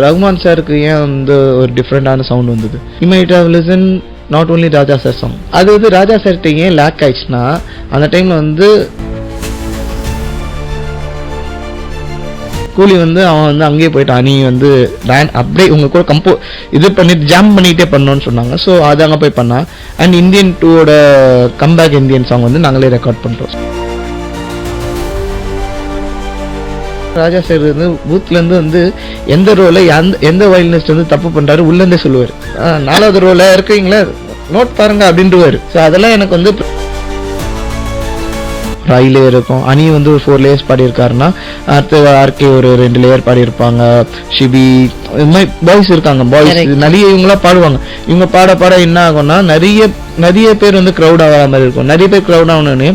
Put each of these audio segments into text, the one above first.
ரகுமான் சாருக்கு ஏன் வந்து ஒரு டிஃப்ரெண்டான சவுண்ட் வந்தது? You might have listen not only Raja sir song. அது வந்து ராஜா சார்கிட்ட ஏன் லேக் ஆயிடுச்சுன்னா, அந்த டைம்ல வந்து கூலி வந்து அவன் வந்து அங்கேயே போயிட்டான். நீ வந்து அப்படியே உங்க கூட இது பண்ணிட்டு ஜாம் பண்ணிட்டே பண்ணோன்னு சொன்னாங்க. ஸோ அது அங்கே போய் பண்ணா. அண்ட் இந்தியன் 2ஓட கம்பேக் இந்தியன் சாங் வந்து நாங்களே ரெக்கார்ட் பண்ணுறோம். ராஜா சார் வந்து பூத்லேருந்து வந்து எந்த ரோல எந்த வயலினிஸ்ட் வந்து தப்பு பண்றாரு உள்ளேருந்தே சொல்லுவார். 4வது ரோல இருக்கீங்களா நோட் பாருங்க அப்படின்ட்டுவாரு. ஸோ அதெல்லாம் எனக்கு வந்து ராயிலே இருக்கும். அணி வந்து ஒரு 4 லேயர்ஸ் பாடியிருக்காருன்னா அடுத்து ஆர்கே ஒரு 2 லேயர் பாடியிருப்பாங்க. ஷிபி இது மாதிரி பாய்ஸ் இருக்காங்க. பாய்ஸ் நிறைய இவங்களாம் பாடுவாங்க. இவங்க பாட என்ன ஆகும்னா நிறைய பேர் வந்து க்ரௌட் ஆகிற மாதிரி இருக்கும். நிறைய பேர் க்ரௌட் ஆகணுன்னு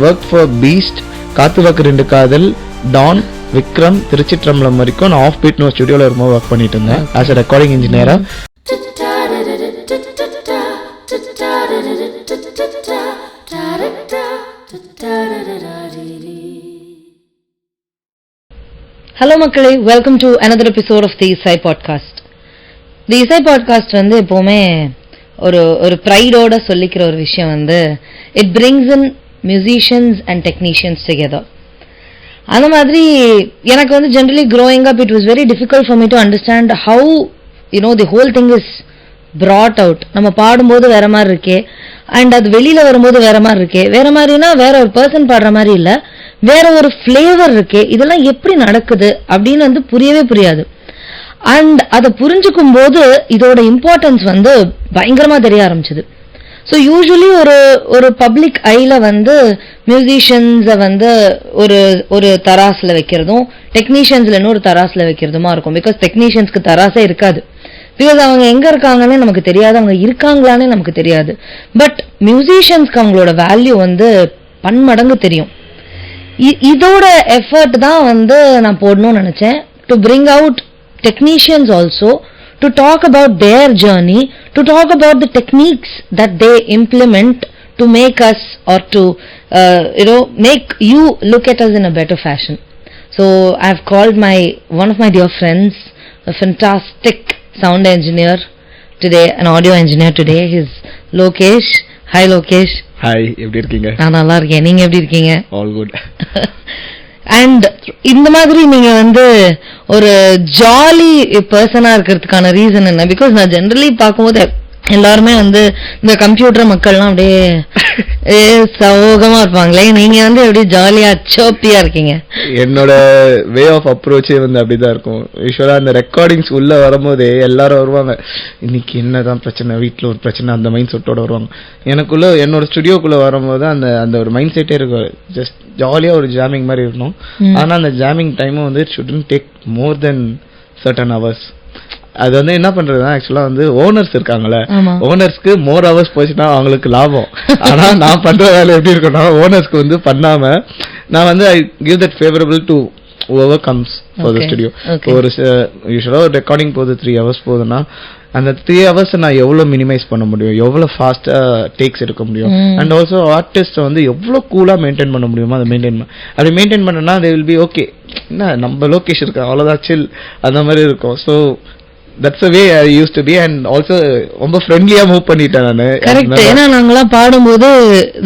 ஒர்க் ஃபார் பீஸ்ட், காத்து வாக்கு 2 காதல், டான், விக்ரம், திருச்சிற்றம்பலம் வரைக்கும் நான் ஆஃப் பீட்னு ஒரு ஸ்டுடியோவில் இருக்கும்போது ஒர்க் பண்ணிட்டு இருந்தேன் ஆஸ் அ ரெக்கார்டிங் இன்ஜினியரா. ஹலோ மக்களே, welcome to another episode of the இசை பாட்காஸ்ட். தி இசை பாட்காஸ்ட் வந்து எப்போவுமே ஒரு ப்ரைடோட சொல்லிக்கிற ஒரு விஷயம் வந்து it brings in musicians and technicians together. அந்த மாதிரி எனக்கு வந்து generally growing up it was very difficult for me to understand how the whole thing is brought out. நம்ம பாடும்போது வேற மாதிரி இருக்கே, அண்ட் அது வெளியில வரும்போது வேற மாதிரி இருக்கே. வேற மாதிரினா வேற ஒரு பர்சன் பாடுற மாதிரி இல்ல, வேற ஒரு ஃபிளேவர் இருக்கே. இதெல்லாம் எப்படி நடக்குது அப்படின்னு வந்து புரியவே புரியாது. அண்ட் அதை புரிஞ்சுக்கும் போது இதோட இம்பார்ட்டன்ஸ் வந்து பயங்கரமா தெரிய ஆரம்பிச்சது. ஸோ யூஸ்வலி ஒரு பப்ளிக் ஐல வந்து மியூசிஷியன்ஸை வந்து ஒரு தராசில் வைக்கிறதும் டெக்னீஷியன்ஸ்ல இன்னொரு தராசில் வைக்கிறதுமா இருக்கும். பிகாஸ் டெக்னீஷியன்ஸ்க்கு தராசே இருக்காது. பிகாஸ் அவங்க எங்க இருக்காங்கன்னே நமக்கு தெரியாது, அவங்க இருக்காங்களானே நமக்கு தெரியாது. பட் மியூசிஷியன்ஸ்க்கு அவங்களோட வேல்யூ வந்து பன்மடங்கு தெரியும். இதோட எஃபர்ட் தான் வந்து நான் போடணும்னு நினைச்சேன். To bring out technicians also, to talk about their journey, to talk about the techniques that they implement to make us or to make you look at us in a better fashion. So I've called one of my dear friends, a fantastic sound engineer today, an audio engineer today. He's Lokesh. Hi Lokesh. Hi, எப்படி இருக்கீங்க? நான் நல்லா இருக்கேன். நீங்க எப்படி இருக்கீங்க? All good. And இந்த மாதிரி நீங்க வந்து ஒரு ஜாலி பர்சனா இருக்கிறதுக்கான ரீசன் என்ன? பிகாஸ் நான் ஜென்ரலி பார்க்கும்போது எல்லாருமே வந்து இந்த கம்ப்யூட்டர் மக்கள்லாம் அப்படியே சோகமா இருப்பாங்களே, நீங்க வந்து எப்படி ஜாலியா சோப்பியா இருக்கீங்க? என்னோட வே ஆஃப் அப்ரோச்சே வந்து அப்படிதான் இருக்கும். யூஸ்வலா அந்த ரெக்கார்டிங்ஸ் உள்ள வரும்போதே எல்லாரும் வருவாங்க, இன்னைக்கு என்னதான் பிரச்சனை, வீட்டுல ஒரு பிரச்சனை, அந்த மைண்ட் செட்டோட வருவாங்க. எனக்குள்ள என்னோட ஸ்டுடியோக்குள்ள வரும்போது அந்த ஒரு மைண்ட் செட்டே இருக்கும். ஜஸ்ட் ஜாலியா ஒரு ஜாமிங் மாதிரி இருக்கணும். ஆனா அந்த ஜாமிங் டைமும் வந்து it shouldn't take more then certain hours. அது வந்து என்ன பண்றதுன்னா, ஆக்சுவலா வந்து ஓனர்ஸ் இருக்காங்கல்ல, ஓனர்ஸ்க்கு மோர் ஹவர்ஸ் போச்சுன்னா அவங்களுக்கு லாபம். ஆனா நான் பண்ற வேலை எப்படி இருக்குன்னா, ஓனர்ஸ்க்கு வந்து பண்ணாம நான் வந்து I give that favourable to whoever comes for the studio. ஒரு யூசுவலா ஒரு ரெக்கார்டிங் போகுது 3 hours போகுதுன்னா, அந்த 3 hours நான் எவ்வளவு மினிமைஸ் பண்ண முடியும், எவ்வளவு ஃபாஸ்டா டேக்ஸ் எடுக்க முடியும், அண்ட் ஆல்சோ ஆர்டிஸ்ட் வந்து எவ்வளவு கூலா மெயின்டைன் பண்ண முடியுமோ அதை அப்படி மெயின்டைன் பண்ணனா they will be okay. என்ன நம்ம லொகேஷன் இருக்கு அவ்வளவுதான், சில் அந்த மாதிரி இருக்கும். So that's the way I used to be, and also ரொம்ப ஃப்ரெண்ட்லியா மூவ் பண்ணிட்டேன் நானு. கரெக்ட். ஏன்னா நாங்கலாம் பாடும்போது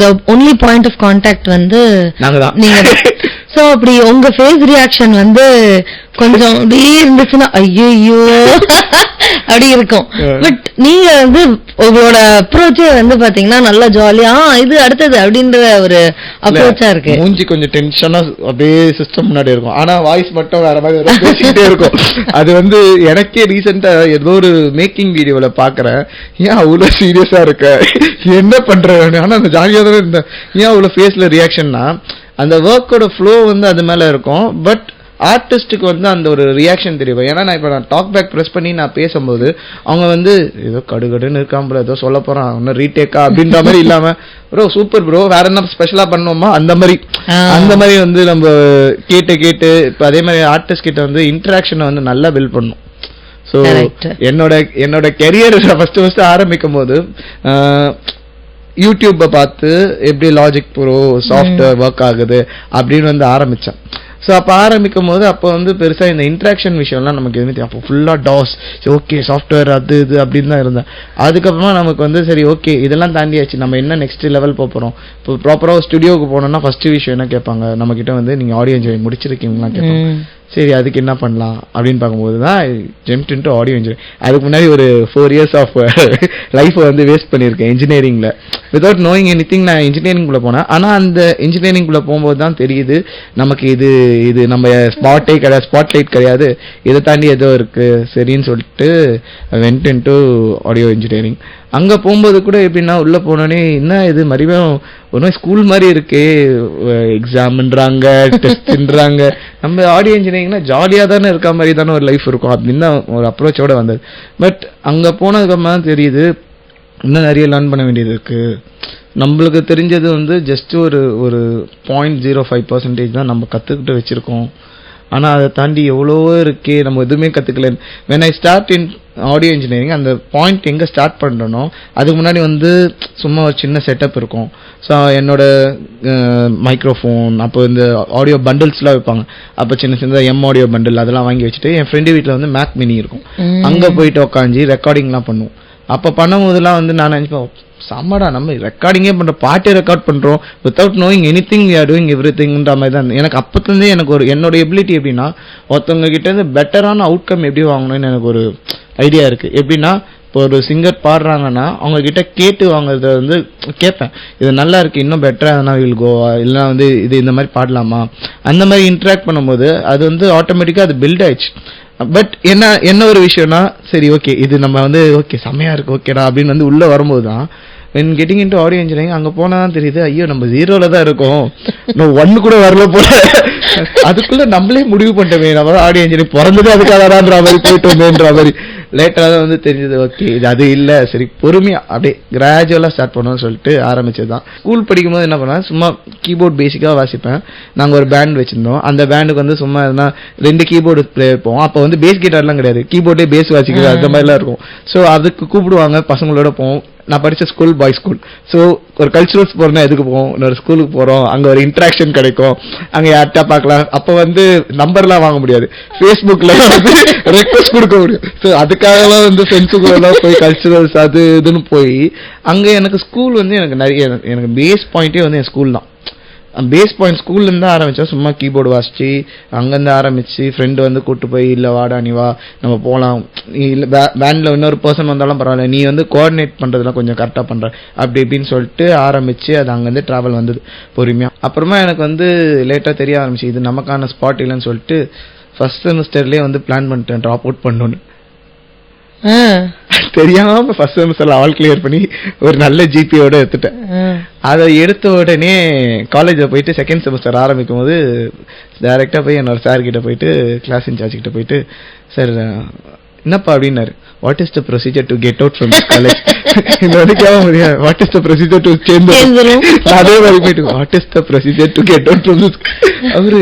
the only point of contact வந்து நாங்க தான். நீங்க சோ அப்படி உங்க ஃபேஸ் ரியாக்ஷன் வந்து கொஞ்சம் அப்படியே இருந்துச்சுன்னா ஐயோ அப்படி இருக்கும். பட் நீங்க வந்து உங்களோட அப்ரோச்சே வந்து பாத்தீங்கன்னா நல்லா ஜாலியா இது அடுத்தது அப்படின்ற ஒரு அப்ரோச்சா இருக்கு. மூஞ்சி கொஞ்சம் டென்ஷனா அப்படியே சிஸ்டம் முன்னாடி இருக்கும், ஆனா வாய்ஸ் மட்டும் வேற மாதிரி பேசிட்டே இருக்கும். அது வந்து எனக்கே ரீசெண்டா ஏதோ ஒரு மேக்கிங் வீடியோல பாக்குறேன், ஏன் அவ்வளவு சீரியஸா இருக்க, என்ன பண்றேன், ஆனா அந்த ஜாலியா தான் இருந்தேன், ஏன் அவ்வளவு ஃபேஸ்ல ரியாக்ஷன்னா அந்த ஒர்க்கோட ஃப்ளோ வந்து அது மேல இருக்கும். பட் ஆர்டிஸ்டுக்கு வந்து அந்த ஒரு ரியாக்ஷன் தெரியும். ஏன்னா நான் டாக் பேக் ப்ரெஸ் பண்ணி நான் பேசும்போது அவங்க வந்து ஏதோ கடுகடுன்னு இருக்காம ஏதோ சொல்ல போறான், இன்னும் ரீடேக்கா அப்படின்ற மாதிரி இல்லாம ப்ரோ சூப்பர் ப்ரோ வேற என்ன ஸ்பெஷலா பண்ணுவோமா அந்த மாதிரி வந்து நம்ம கேட்டு இப்ப அதே மாதிரி ஆர்டிஸ்ட் கிட்ட வந்து இன்டராக்ஷனை வந்து நல்லா பில்ட் பண்ணும். ஸோ என்னோட கெரியர் ஃபர்ஸ்ட் ஆரம்பிக்கும் போது யூடியூப்பை பார்த்து எப்படி லாஜிக் ப்ரோ சாஃப்ட்வேர் ஒர்க் ஆகுது அப்படின்னு வந்து ஆரம்பிச்சேன். ஸோ அப்போ ஆரம்பிக்கும் போது அப்போ வந்து பெருசாக இந்த இன்ட்ராக்ஷன் விஷயம்லாம் நமக்கு எதுவுமே அப்போ ஃபுல்லாக டாஸ் ஓகே சாஃப்ட்வேர் அது இது அப்படின்னு தான் இருந்தேன். அதுக்கப்புறமா நமக்கு வந்து சரி ஓகே இதெல்லாம் தாண்டியாச்சு, நம்ம என்ன நெக்ஸ்ட் லெவல் போகிறோம். இப்போ ப்ராப்பராக ஸ்டுடியோவுக்கு போனோம்னா ஃபர்ஸ்ட் விஷயம் என்ன கேட்பாங்க நம்மக்கிட்ட வந்து நீங்கள் ஆடியோ இன்ஜினியரிங் முடிச்சிருக்கீங்களா கேட்பாங்க. சரி அதுக்கு என்ன பண்ணலாம் அப்படின்னு பார்க்கும்போது தான் ஜம்ப்ட் இன்டு ஆடியோ இன்ஜினியரிங். அதுக்கு முன்னாடி ஒரு 4 years ஆஃப் லைஃப்பை வந்து வேஸ்ட் பண்ணியிருக்கேன் இன்ஜினியரிங்கில் வித்தவுட் நோயிங் எனிதிங். நான் இன்ஜினியரிங்குள்ளே போனேன். ஆனால் அந்த இன்ஜினியரிங்குள்ளே போகும்போது தான் தெரியுது நமக்கு இது நம்ம ஸ்பாட்லைட் கிடையாது, இதை தாண்டி ஏதோ இருக்குது சரின்னு சொல்லிட்டு வென்ட் இன்டு ஆடியோ இன்ஜினியரிங். அங்கே போகும்போது கூட எப்படின்னா உள்ளே போனோடனே என்ன இது மறுபடியும் ஒரு ஸ்கூல் மாதிரி இருக்கே, எக்ஸாம்ன்றாங்க டெஸ்ட்ன்றாங்க. நம்ம ஆடியோ இன்ஜினியரிங்னா ஜாலியாக தானே இருக்க மாதிரி தானே ஒரு லைஃப் இருக்கும் அப்படின்னு தான் ஒரு அப்ரோச்சோட வந்தது. பட் அங்கே போனதுக்கப்புறமா தான் தெரியுது இன்னும் நிறைய லேர்ன் பண்ண வேண்டியது இருக்குது. நம்மளுக்கு தெரிஞ்சது வந்து ஜஸ்ட் ஒரு 0.05% தான் நம்ம கற்றுக்கிட்டு வச்சுருக்கோம். ஆனால் அதை தாண்டி எவ்வளவோ இருக்கே நம்ம எதுவுமே கற்றுக்கல. when I start in audio engineering அந்த பாயிண்ட் எங்கே ஸ்டார்ட் பண்ணுறனோ அதுக்கு முன்னாடி வந்து சும்மா ஒரு சின்ன செட்டப் இருக்கும். ஸோ என்னோட மைக்ரோஃபோன் அப்போ இந்த ஆடியோ பண்டில்ஸ்லாம் வைப்பாங்க. அப்போ சின்ன ஆடியோ பண்டில் அதெல்லாம் வாங்கி வச்சுட்டு என் ஃப்ரெண்டு வீட்டில் வந்து மேக் மினி இருக்கும், அங்கே போயிட்டு உட்காந்து ரெக்கார்டிங்லாம் பண்ணுவோம். அப்போ பண்ணும்போதெல்லாம் வந்து நான் நினைப்பேன் செம்மடா நம்ம ரெக்கார்டிங்கே பண்ணுறோம், பாட்டே ரெக்கார்ட் பண்ணுறோம் without knowing anything we are doing எவ்ரிதிங்ன்ற மாதிரி தான். எனக்கு அப்போத்துலேருந்தே எனக்கு ஒரு என்னோட எபிலிட்டி எப்படின்னா ஒருத்தவங்க கிட்ட இருந்து பெட்டரான அவுட்கம் எப்படி வாங்கணும்னு எனக்கு ஒரு ஐடியா இருக்குது. எப்படின்னா இப்போ ஒரு சிங்கர் பாடுறாங்கன்னா அவங்க கிட்ட கேட்டு வாங்குறத வந்து கேட்பேன், இது நல்லா இருக்கு இன்னும் பெட்டரா எதனா வில் கோவா இல்லைனா வந்து இது இந்த மாதிரி பாடலாமா அந்த மாதிரி இன்ட்ராக்ட் பண்ணும்போது அது வந்து ஆட்டோமேட்டிக்காக அது பில்ட் ஆயிடுச்சு. பட் என்ன ஒரு விஷயம்னா சரி ஓகே இது நம்ம வந்து ஓகே செம்மையா இருக்கு ஓகேடா அப்படின்னு வந்து உள்ள வரும்போது தான் when getting into audio engineering அங்கே போனால் தான் தெரியுது ஐயோ நம்ம 0ல தான் இருக்கோம், நம்ம 1 கூட வரல போல. அதுக்குள்ள நம்மளே முடிவு பண்ணிட்டோமே நம்ம ஆடியோ இன்ஜினியரிங் பிறந்ததே அதுக்காகன்ற மாதிரி போயிட்டு வந்தேன்ற மாதிரி லேட்டராக தான் வந்து தெரிஞ்சது. ஓகே இது அது இல்லை சரி பொறுமையாக அப்படியே கிராஜுவலாக ஸ்டார்ட் பண்ணணும்னு சொல்லிட்டு ஆரம்பிச்சது தான். ஸ்கூல் படிக்கும்போது என்ன பண்ணேன் சும்மா கீபோர்ட் பேசிக்காக வாசிப்பேன். நாங்கள் ஒரு பேண்ட் வச்சுருந்தோம், அந்த பேண்டுக்கு வந்து சும்மா எதுனா 2 கீபோர்டு ப்ளே வைப்போம். அப்போ வந்து பேஸ் கிட்டார்லாம் கிடையாது, கீபோர்டே பேஸ் வாசிக்கிறது அந்த மாதிரிலாம் இருக்கும். ஸோ அதுக்கு கூப்பிடுவாங்க, பசங்களோட போவோம். நான் படித்த ஸ்கூல் பாய்ஸ் ஸ்கூல். ஸோ ஒரு கல்ச்சுரல்ஸ் போகிறோன்னா எதுக்கு போவோம், இன்னொரு ஸ்கூலுக்கு போகிறோம், அங்கே ஒரு இன்ட்ராக்ஷன் கிடைக்கும், அங்கே யார்ட்டா பார்க்கலாம். அப்போ வந்து நம்பர்லாம் வாங்க முடியாது, ஃபேஸ்புக்கில் வந்து ரெக்வஸ்ட் கொடுக்க முடியும். ஸோ அதுக்காகலாம் வந்து ஃப்ரெண்ட்ஸுக்குள்ளலாம் போய் கல்ச்சுரல்ஸ் அது இதுன்னு போய் அங்கே எனக்கு ஸ்கூல் வந்து எனக்கு நிறைய எனக்கு பேஸ் பாயிண்ட்டே வந்து என் ஸ்கூல் தான். பேஸ் பாயிண்ட் ஸ்கூல்லேருந்து ஆரம்பித்தா சும்மா கீபோர்டு வாசிச்சு அங்கேருந்து ஆரம்பித்து ஃப்ரெண்டு வந்து கூப்பிட்டு போய் இல்லை வாடா நீ வா நம்ம போகலாம், நீ இல்லை பேண்டில் இன்னொரு பர்சன் வந்தாலும் பரவாயில்ல நீ வந்து கோஆர்டினேட் பண்ணுறதுலாம் கொஞ்சம் கரெக்டாக பண்ணுற அப்படி இப்படின்னு சொல்லிட்டு ஆரம்பித்து அது அங்கேருந்து ட்ராவல் வந்தது பொறுமையாக. அப்புறமா எனக்கு வந்து லேட்டாக தெரிய ஆரம்பிச்சு இது நமக்கான ஸ்பாட் இல்லைன்னு சொல்லிட்டு ஃபர்ஸ்ட் செமஸ்டர்லேயே வந்து பிளான் பண்ணிட்டேன் ட்ராப் அவுட் பண்ணணுன்னு. தெரியாம ஃபர்ஸ்ட் செமஸ்டர்ல ஆல் கிளியர் பண்ணி ஒரு நல்ல ஜிபியோட எடுத்துட்டேன். அதை எடுத்த உடனே காலேஜ்ல போயிட்டு செகண்ட் செமஸ்டர் ஆரம்பிக்கும் போது டைரக்டா போய் என்னோட சார் கிட்ட போயிட்டு கிளாஸ் இன்சார்ஜ் கிட்ட போயிட்டு சார் என்னப்பா அப்படின்னாரு, what is the procedure to get out from this college. இந்த வந்து கேட்க முடியாது, what is the procedure to change. அதே மாதிரி போயிட்டு what is the procedure to get out from this. அவரு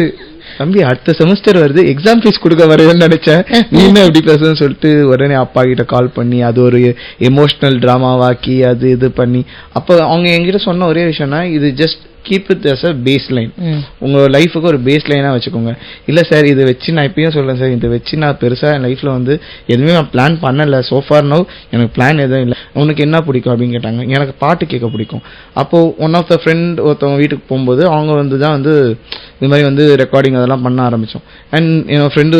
தம்பி அடுத்த செமஸ்டர் வருது எக்ஸாம் ஃபீஸ் கொடுக்க வரேன்னு நினைச்சேன், நீ என்ன எப்படி பேசுன்னு சொல்லிட்டு உடனே அப்பா கிட்ட கால் பண்ணி அது ஒரு எமோஷனல் டிராமாவாக்கி அது இது பண்ணி அப்போ அவங்க என்கிட்ட சொன்ன ஒரே விஷயம்னா இது just keep it as a baseline, உங்க லைஃபுக்கு ஒரு பேஸ் லைனா வச்சுக்கோங்க. இல்ல சார் இதை வச்சு நான் இப்பயும் சொல்றேன் சார் இதை வச்சு நான் பெருசா என் லைஃப்ல வந்து எதுவுமே நான் பிளான் பண்ணல, சோஃபார் நவ் எனக்கு பிளான் எதுவும் இல்லை. உனக்கு என்ன பிடிக்கும் அப்படின்னு கேட்டாங்க. எனக்கு பாட்டு கேட்க பிடிக்கும். அப்போ ஒன் ஆஃப் த ஃப்ரெண்ட் ஒருத்தவங்க வீட்டுக்கு போகும்போது அவங்க வந்து தான் வந்து இது மாதிரி வந்து ரெக்கார்டிங் அதெல்லாம் பண்ண ஆரம்பிச்சோம். அண்ட் என்னோட ஃப்ரெண்டு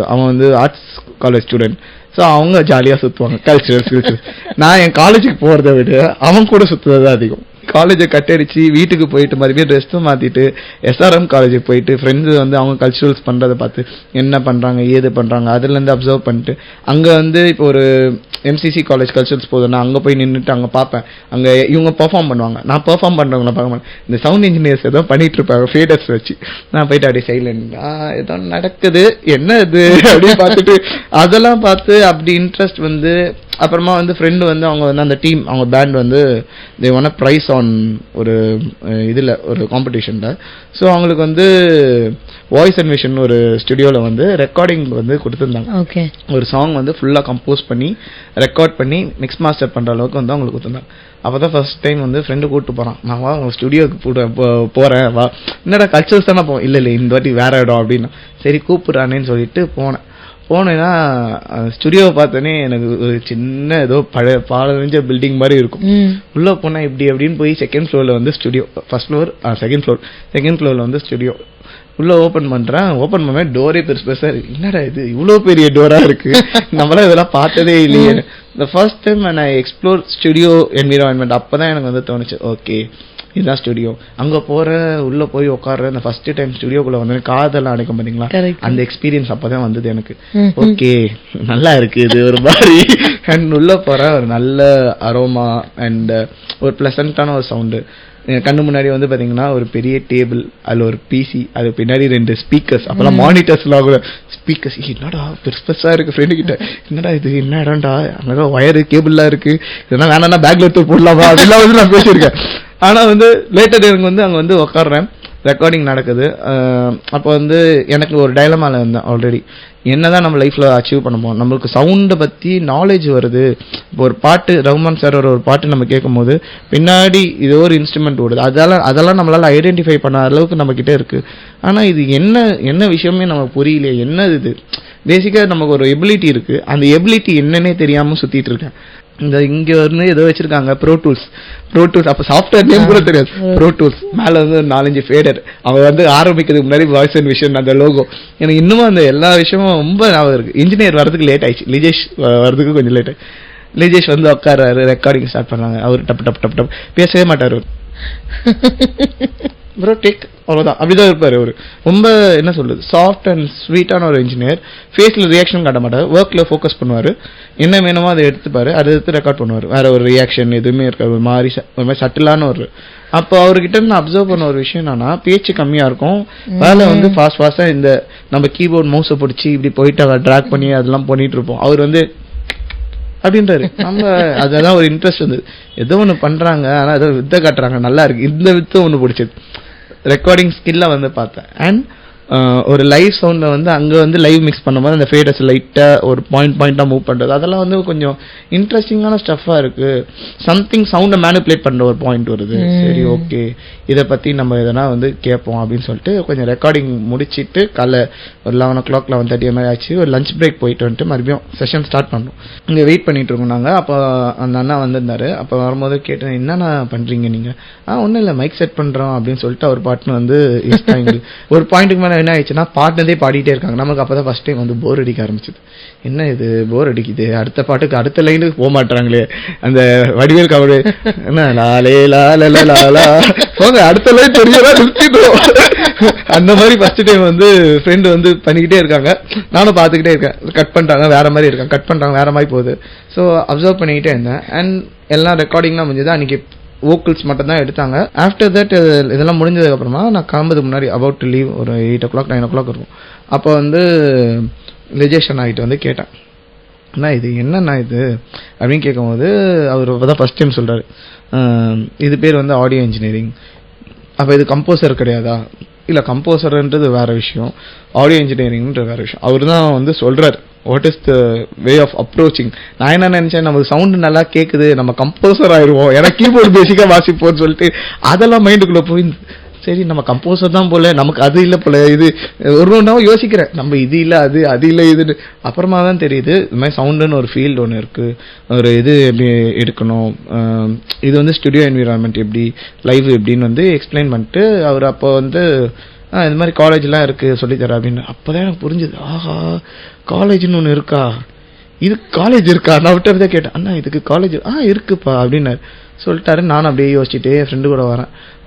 அவன் வந்து ஆர்ட்ஸ் காலேஜ் ஸ்டூடெண்ட். ஸோ அவங்க ஜாலியாக சுற்றுவாங்க கல்ச்சுரல்ஸ். நான் என் காலேஜுக்கு போகிறத விட அவன் கூட சுற்றுறது அதிகம். காலேஜை கட்டடிச்சு வீட்டுக்கு போயிட்டு மறுபடியும் ட்ரெஸ்ஸும் மாற்றிட்டு எஸ்ஆர்எம் காலேஜுக்கு போயிட்டு ஃப்ரெண்ட்ஸு வந்து அவங்க கல்ச்சுரல்ஸ் பண்ணுறதை பார்த்து என்ன பண்ணுறாங்க ஏது பண்ணுறாங்க அதுலேருந்து அப்சர்வ் பண்ணிட்டு அங்கே வந்து இப்போ ஒரு எம்சிசி காலேஜ் கல்ச்சுரல்ஸ் போதுன்னா அங்கே போய் நின்றுட்டு அங்கே பார்ப்பேன், அங்கே இவங்க பெர்ஃபார்ம் பண்ணுவாங்க, நான் பெர்ஃபார்ம் பண்ணுறவங்கள பார்க்க மாட்டேன். இந்த சவுண்ட் இன்ஜினியர்ஸ் ஏதோ பண்ணிட்டு இருப்பாங்க ஃபேடர்ஸ் வச்சு, நான் போயிட்டு அப்படியே சைலண்ட் ஏதோ நடக்குது என்ன இது அப்படின்னு பார்த்துட்டு அதெல்லாம் பார்த்து அப்படி இன்ட்ரெஸ்ட் வந்து அப்புறமா வந்து ஃப்ரெண்டு வந்து அவங்க வந்து அந்த டீம் அவங்க பேண்ட் வந்து தே ஒன் ப்ரைஸ் ஆன் ஒரு இதில் ஒரு காம்படிஷனில். ஸோ அவங்களுக்கு வந்து வாய்ஸ் அண்ட் விஷன் ஒரு ஸ்டுடியோவில் வந்து ரெக்கார்டிங் வந்து கொடுத்துருந்தாங்க. ஓகே. ஒரு சாங் வந்து ஃபுல்லாக கம்போஸ் பண்ணி ரெக்கார்ட் பண்ணி மிக்ஸ் மாஸ்டர் பண்ணுற அளவுக்கு வந்து அவங்களுக்கு கொடுத்துருந்தாங்க. அப்போ தான் ஃபர்ஸ்ட் டைம் வந்து ஃப்ரெண்டு கூப்பிட்டு போகிறான். நான் வா உங்கள் ஸ்டுடியோக்கு போகிறேன் வா. என்னடா கல்ச்சர்ஸ் தானே போவோம். இல்லை இந்த வாட்டி வேற இடம் அப்படின்னா சரி கூப்பிட்றானேன்னு சொல்லிட்டு போனேன்னா ஸ்டுடியோவை பார்த்தோன்னே எனக்கு ஒரு சின்ன ஏதோ பழைய பாலறிஞ்ச பில்டிங் மாதிரி இருக்கும். உள்ளே போனால் இப்படி அப்படின்னு போய் செகண்ட் ஃப்ளோரில் வந்து ஸ்டுடியோ, ஃபர்ஸ்ட் ஃப்ளோர் செகண்ட் ஃப்ளோரில் வந்து ஸ்டுடியோ. உள்ள ஓபன் பண்ண டோரே பெருசா இருக்கு. என்னடா இது இவ்வளவு பெரிய டோரா இருக்கு, நம்மளாம் இதெல்லாம் பார்த்ததே இல்லையே. the first time when I explored studio environment அப்பதான் எனக்கு வந்து தோணுச்சு ஓகே இதுதான் ஸ்டுடியோ. அங்க உள்ள போய் உட்கார்ற அந்த ஃபர்ஸ்ட் டைம் ஸ்டுடியோக்குள்ள வந்து காதெல்லாம் அடைக்கும் பாத்தீங்களா, அந்த எக்ஸ்பீரியன்ஸ் அப்பதான் வந்தது எனக்கு. ஓகே நல்லா இருக்கு இது ஒரு மாதிரி. அண்ட் உள்ள போற ஒரு நல்ல அரோமா அண்ட் ஒரு பிளசண்டான ஒரு சவுண்டு. கண்ணு முன்னாடி வந்து பாத்தீங்கன்னா ஒரு பெரிய டேபிள், அதுல ஒரு பிசி, அது பின்னாடி 2 ஸ்பீக்கர்ஸ், அப்பெல்லாம் மானிட்டர்ஸ்லாம் கூட ஸ்பீக்கர்ஸ். என்னடா பெருசா இருக்கு ஃப்ரெண்டு கிட்ட, என்னடா இது என்ன இடம்டா, அங்கே வயரு கேபிள்லாம் இருக்கு, இதெல்லாம் வேணா பேக்ல எடுத்து போடலாமா அதெல்லாம் வந்து நான் பேசியிருக்கேன். ஆனா வந்து லேட்டர் எனக்கு வந்து அங்க வந்து உட்காடுறேன், ரெக்கார்டிங் நடக்குது. அப்போ வந்து எனக்கு ஒரு டைலமால இருந்தேன் ஆல்ரெடி. என்னதான் நம்ம லைஃப்ல அச்சீவ் பண்ண போறோம், நம்மளுக்கு சவுண்டை பத்தி நாலேஜ் வருது. இப்போ ஒரு பாட்டு ரஹ்மான் சார் ஒரு பாட்டு நம்ம கேட்கும் போது பின்னாடி இது ஒரு இன்ஸ்ட்ருமெண்ட் ஓடுது, அதெல்லாம் நம்மளால ஐடென்டிஃபை பண்ண அளவுக்கு நம்ம கிட்ட இருக்கு. ஆனா இது என்ன விஷயமே நமக்கு புரியலையே, என்ன இது. பேசிக்கா நமக்கு ஒரு எபிலிட்டி இருக்கு, அந்த எபிலிட்டி என்னன்னே தெரியாம சுத்திட்டு இருக்கேன். இங்க வந்து ஏதோ வச்சிருக்காங்க ப்ரோ டூல்ஸ், அப்ப சாஃப்ட்வேர் நேம் கூட தெரியாது. ப்ரோ டூல்ஸ் மேல வந்து 4-5 ஃபேடர், அவங்க வந்து ஆரம்பிக்கிறதுக்கு முன்னாடி வாய்ஸ் அண்ட் விஷன் அந்த லோகோ எனக்கு இன்னும் அந்த எல்லா விஷயமும் ரொம்ப ஞாபகம் இருக்கு. இன்ஜினியர் வரதுக்கு லேட் ஆயிடுச்சு, லிஜேஷ் வரதுக்கு கொஞ்சம் லேட் ஆயிடுச்சு. லிஜேஷ் வந்து உட்காராரு, ரெக்கார்டிங் ஸ்டார்ட் பண்ணாங்க. அவர் டப் பேசவே மாட்டாரு, ப்ரோ டேக் அவ்வளோதான், அப்படிதான் இருப்பாரு. அவரு ரொம்ப என்ன சொல்றது சாஃப்ட் அண்ட் ஸ்வீட்டான ஒரு இன்ஜினியர். ஃபேஸ்ல ரியாக்ஷன் காட்ட மாட்டாரு, ஒர்க்ல ஃபோக்கஸ் பண்ணுவாரு, என்ன வேணுமோ அதை எடுத்துப்பாரு, அதை எடுத்து ரெக்கார்ட் பண்ணுவாரு. வேற ஒரு ரியாக்ஷன் எதுவுமே இருக்காது, ஒரு மாதிரி சட்டிலான ஒரு. அப்போ அவர்கிட்ட நான் அப்சர்வ் பண்ண ஒரு விஷயம் என்னன்னா, பேச்சு கம்மியா இருக்கும், வேலை வந்து ஃபாஸ்டா இந்த நம்ம கீபோர்ட் மவுஸை பிடிச்சி இப்படி போயிட்டு அதை ட்ராக் பண்ணி அதெல்லாம் பண்ணிட்டு இருப்போம். அவர் வந்து அப்படின்றாரு. நம்ம அதெல்லாம் ஒரு இன்ட்ரெஸ்ட் இருந்தது, ஏதோ ஒண்ணு பண்றாங்க ஆனா ஏதோ வித்தை காட்டுறாங்க, நல்லா இருக்கு, இந்த வித்தை ஒண்ணு பிடிச்சது. ரெக்கார்டிங் ஸ்கில்ல வந்து பார்த்தேன். அண்ட் ஒரு லைவ் சவுண்ட வந்து அங்க வந்து லைவ் மிக்ஸ் பண்ணும்போது அந்த ஃபேடர்ஸ் லைட்டா ஒரு பாயிண்டா மூவ் பண்றது, அதெல்லாம் வந்து கொஞ்சம் இன்ட்ரெஸ்டிங்கான ஸ்டஃபா இருக்கு. சம்திங் சவுண்ட மேனிபுலேட் பண்ற ஒரு பாயிண்ட் வருது. சரி ஓகே இதை பத்தி நம்ம எதனா வந்து கேட்போம் அப்படின்னு சொல்லிட்டு கொஞ்சம் ரெக்கார்டிங் முடிச்சிட்டு காலை ஒரு 11 o'clock 11:30 மாதிரி ஆச்சு. ஒரு லஞ்ச் பிரேக் போயிட்டு வந்துட்டு மறுபடியும் செஷன் ஸ்டார்ட் பண்ணோம். இங்க வெயிட் பண்ணிட்டு இருக்கோம் நாங்க. அப்போ அந்த அண்ணா வந்திருந்தாரு. அப்போ வரும்போது கேட்டேன், என்னண்ணா பண்றீங்க நீங்க? ஒன்னும் இல்லை மைக் செட் பண்றோம் அப்படின்னு சொல்லிட்டு அவர் பாட்டுன்னு வந்து ஒரு பாயிண்ட்டுக்கு மேல என்ன ஆயிடுச்சுன்னா பாட்டுனதே பாடிட்டே இருக்காங்க. நமக்கு அப்பதான் ஃபர்ஸ்ட் டைம் வந்து போர் அடிக்க ஆரம்பிச்சது. என்ன இது போர் அடிக்குது, அடுத்த பாட்டுக்கு அடுத்த லைனுக்கு போக மாட்டாங்களே, அந்த வடிவேல் கவடு என்ன லாலே லாலா போங்க அடுத்த லைன் தெரிஞ்சதா நிறுத்திடுவோம். அந்த மாதிரி ஃபர்ஸ்ட் டைம் வந்து ஃப்ரெண்டு வந்து பண்ணிக்கிட்டே இருக்காங்க, நானும் பார்த்துக்கிட்டே இருக்கேன். கட் பண்ணிட்டாங்க வேற மாதிரி இருக்காங்க, கட் பண்ணிட்டாங்க வேற மாதிரி போகுது. ஸோ அப்சர்வ் பண்ணிக்கிட்டே இருந்தேன். அண்ட் எல்லாம் ரெக்கார்டிங்லாம் முடிஞ்சது. அன்னைக்கு வோக்கல்ஸ் மட்டும் தான் எடுத்தாங்க. ஆஃப்டர் தட் இதெல்லாம் முடிஞ்சதுக்கு அப்புறமா நான் கிளம்புறதுக்கு முன்னாடி அபவுட் டு லீவ் ஒரு 8 o'clock 9 o'clock இருக்கும். அப்போ வந்து லிஜேஷன் ஆகிட்டு வந்து கேட்டேன், அண்ணா இது என்னண்ணா இது அப்படின்னு கேட்கும்போது அவர் தான் ஃபர்ஸ்ட் டைம் சொல்றாரு, இது பேர் வந்து ஆடியோ இன்ஜினியரிங். அப்போ இது கம்போசர் கிடையாதா? இல்ல கம்போசர்ன்றது வேற விஷயம், ஆடியோ இன்ஜினியரிங்ன்றது வேற விஷயம். அவர் தான் வந்து சொல்றாரு what is the way of approaching. நான் என்ன நினைச்சேன், நமக்கு சவுண்ட் நல்லா கேக்குது நம்ம கம்போசர் ஆயிடுவோம், ஏன்னா கீபோர்டு பேசிக்கா வாசிப்போம்னு சொல்லிட்டு அதெல்லாம் மைண்டுக்குள்ள போய் சரி நம்ம கம்போசர் தான் போல, நமக்கு அது இல்லை போல. இது ஒரு ஒன்றாவும் யோசிக்கிறேன், நம்ம இது இல்லை அது இல்லை இதுன்னு. அப்புறமா தான் தெரியுது இது மாதிரி சவுண்டுன்னு ஒரு ஃபீல்டு ஒன்று இருக்கு, ஒரு இது எப்படி எடுக்கணும், இது வந்து ஸ்டுடியோ என்விரான்மெண்ட் எப்படி லைவ் எப்படின்னு வந்து எக்ஸ்பிளைன் பண்ணிட்டு அவர் அப்போ வந்து இது மாதிரி காலேஜ்லாம் இருக்கு சொல்லித்தர அப்படின்னு. அப்போதான் எனக்கு புரிஞ்சுது, ஆஹா காலேஜ்னு ஒன்று இருக்கா, இது காலேஜ் இருக்கா. நான் விட்டு கேட்டேன், அண்ணா இதுக்கு காலேஜ் இருக்குப்பா அப்படின்னாரு. சொல்லிட்டாரு. நானும் அப்படியே யோசிச்சுட்டு என் ஃப்ரெண்டு கூட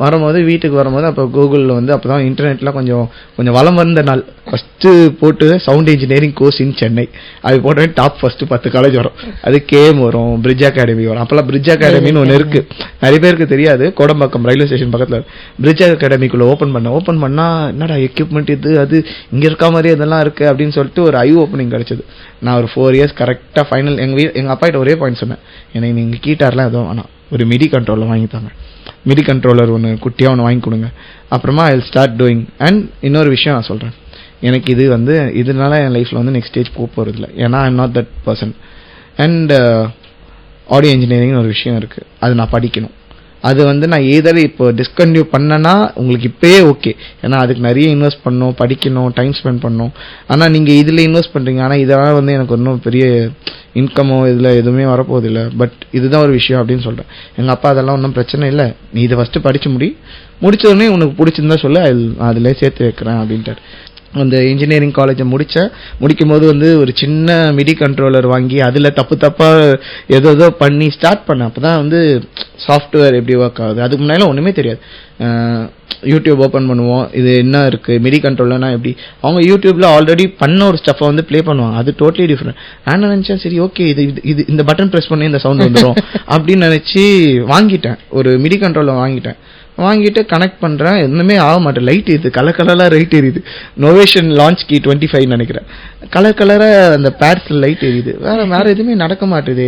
வரும்போது வீட்டுக்கு வரும்போது அப்போ கூகுளில் வந்து அப்போ தான் இன்டர்நெட்லாம் கொஞ்சம் வளம் வந்த நாள். ஃபஸ்ட்டு போட்டு சவுண்ட் இன்ஜினியரிங் கோர்ஸ் இன் சென்னை அது போட்டோன்னே டாப் ஃபஸ்ட்டு 10 காலேஜ் வரும். அது கேஎம் வரும், பிரிட்ஜ் அகாடமி வரும். அப்போல்லாம் பிரிட்ஜ் அகாடமின்னு ஒன்று இருக்குது, நிறைய பேருக்கு தெரியாது. கோடம்பாக்கம் ரயில்வே ஸ்டேஷன் பக்கத்தில் பிரிட்ஜ் அகாடமிக்குள்ளே ஓப்பன் பண்ணால் என்னடா எக்யூப்மெண்ட் இது அது இங்கே இருக்க மாதிரி அதெல்லாம் இருக்குது அப்படின்னு சொல்லிட்டு ஒரு ஐ ஓப்பனிங் கிடச்சிது. நான் ஒரு 4 இயர்ஸ் கரெக்டாக ஃபைனல் எங்கள் அப்பாகிட்ட ஒரே பாயிண்ட் சொன்னேன், எனக்கு நீங்கள் கீட்டார்லாம் எதுவும் வேணாம், ஒரு மிடி கண்ட்ரோலர் வாங்கித்தாங்க, மிடி கண்ட்ரோலர் ஒன்று குட்டியாக ஒன்று வாங்கி கொடுங்க, அப்புறமா I will start doing. And இன்னொரு விஷயம் நான் சொல்கிறேன், எனக்கு இது வந்து இதனால என் லைஃப்பில் வந்து நெக்ஸ்ட் ஸ்டேஜ் போகிறதில்ல, ஏன்னா I am not that person. And audio இன்ஜினியரிங்னு ஒரு விஷயம் இருக்குது, அது நான் படிக்கணும். அது வந்து நான் ஏதாவது இப்போ டிஸ்கன்டினியூ பண்ணேன்னா உங்களுக்கு இப்போயே ஓகே, ஏன்னா அதுக்கு நிறைய இன்வெஸ்ட் பண்ணணும், படிக்கணும், டைம் ஸ்பெண்ட் பண்ணணும். ஆனால் நீங்கள் இதில் இன்வெஸ்ட் பண்ணுறீங்க, ஆனால் இதனால் வந்து எனக்கு ஒன்றும் பெரிய இன்கமோ இதில் எதுவுமே வரப்போதில்லை, பட் இதுதான் ஒரு விஷயம் அப்படின்னு சொல்கிறேன். எங்கள் அப்பா அதெல்லாம் ஒன்றும் பிரச்சனை இல்லை, நீ இதை ஃபஸ்ட்டு படித்து முடிச்சோடனே உனக்கு பிடிச்சிருந்தா சொல்ல, அதிலே சேர்த்து வைக்கிறேன் அப்படின்ட்டார். அந்த இன்ஜினியரிங் காலேஜை முடிக்கும் போது வந்து ஒரு சின்ன மிடி கண்ட்ரோலர் வாங்கி அதில் தப்பாக ஏதோ பண்ணி ஸ்டார்ட் பண்ணேன். அப்போ தான் வந்து சாஃப்ட்வேர் எப்படி ஒர்க் ஆகுது, அதுக்கு முன்னாடி ஒன்றுமே தெரியாது. யூடியூப் ஓப்பன் பண்ணுவோம், இது என்ன இருக்குது மிடி கண்ட்ரோலர்னா எப்படி, அவங்க யூடியூப்பில் ஆல்ரெடி பண்ண ஒரு ஸ்டஃப்பை வந்து ப்ளே பண்ணுவாங்க, அது டோட்டலி டிஃப்ரெண்ட். நான் நினச்சேன் சரி ஓகே இது இந்த பட்டன் ப்ரெஸ் பண்ணி இந்த சவுண்ட் வந்துடும் அப்படின்னு நினச்சி வாங்கிட்டேன், ஒரு மிடி கண்ட்ரோலர் வாங்கிட்டு கனெக்ட் பண்ணுறேன், எதுவுமே ஆக மாட்டேன். லைட் எரியுது, கலராக லைட் எரியுது. நோவேஷன் லான்ச் கீ 25 நினைக்கிறேன், கலராக அந்த பேட்ஸில் லைட் எரியுது, வேறு எதுவுமே நடக்க மாட்டுது.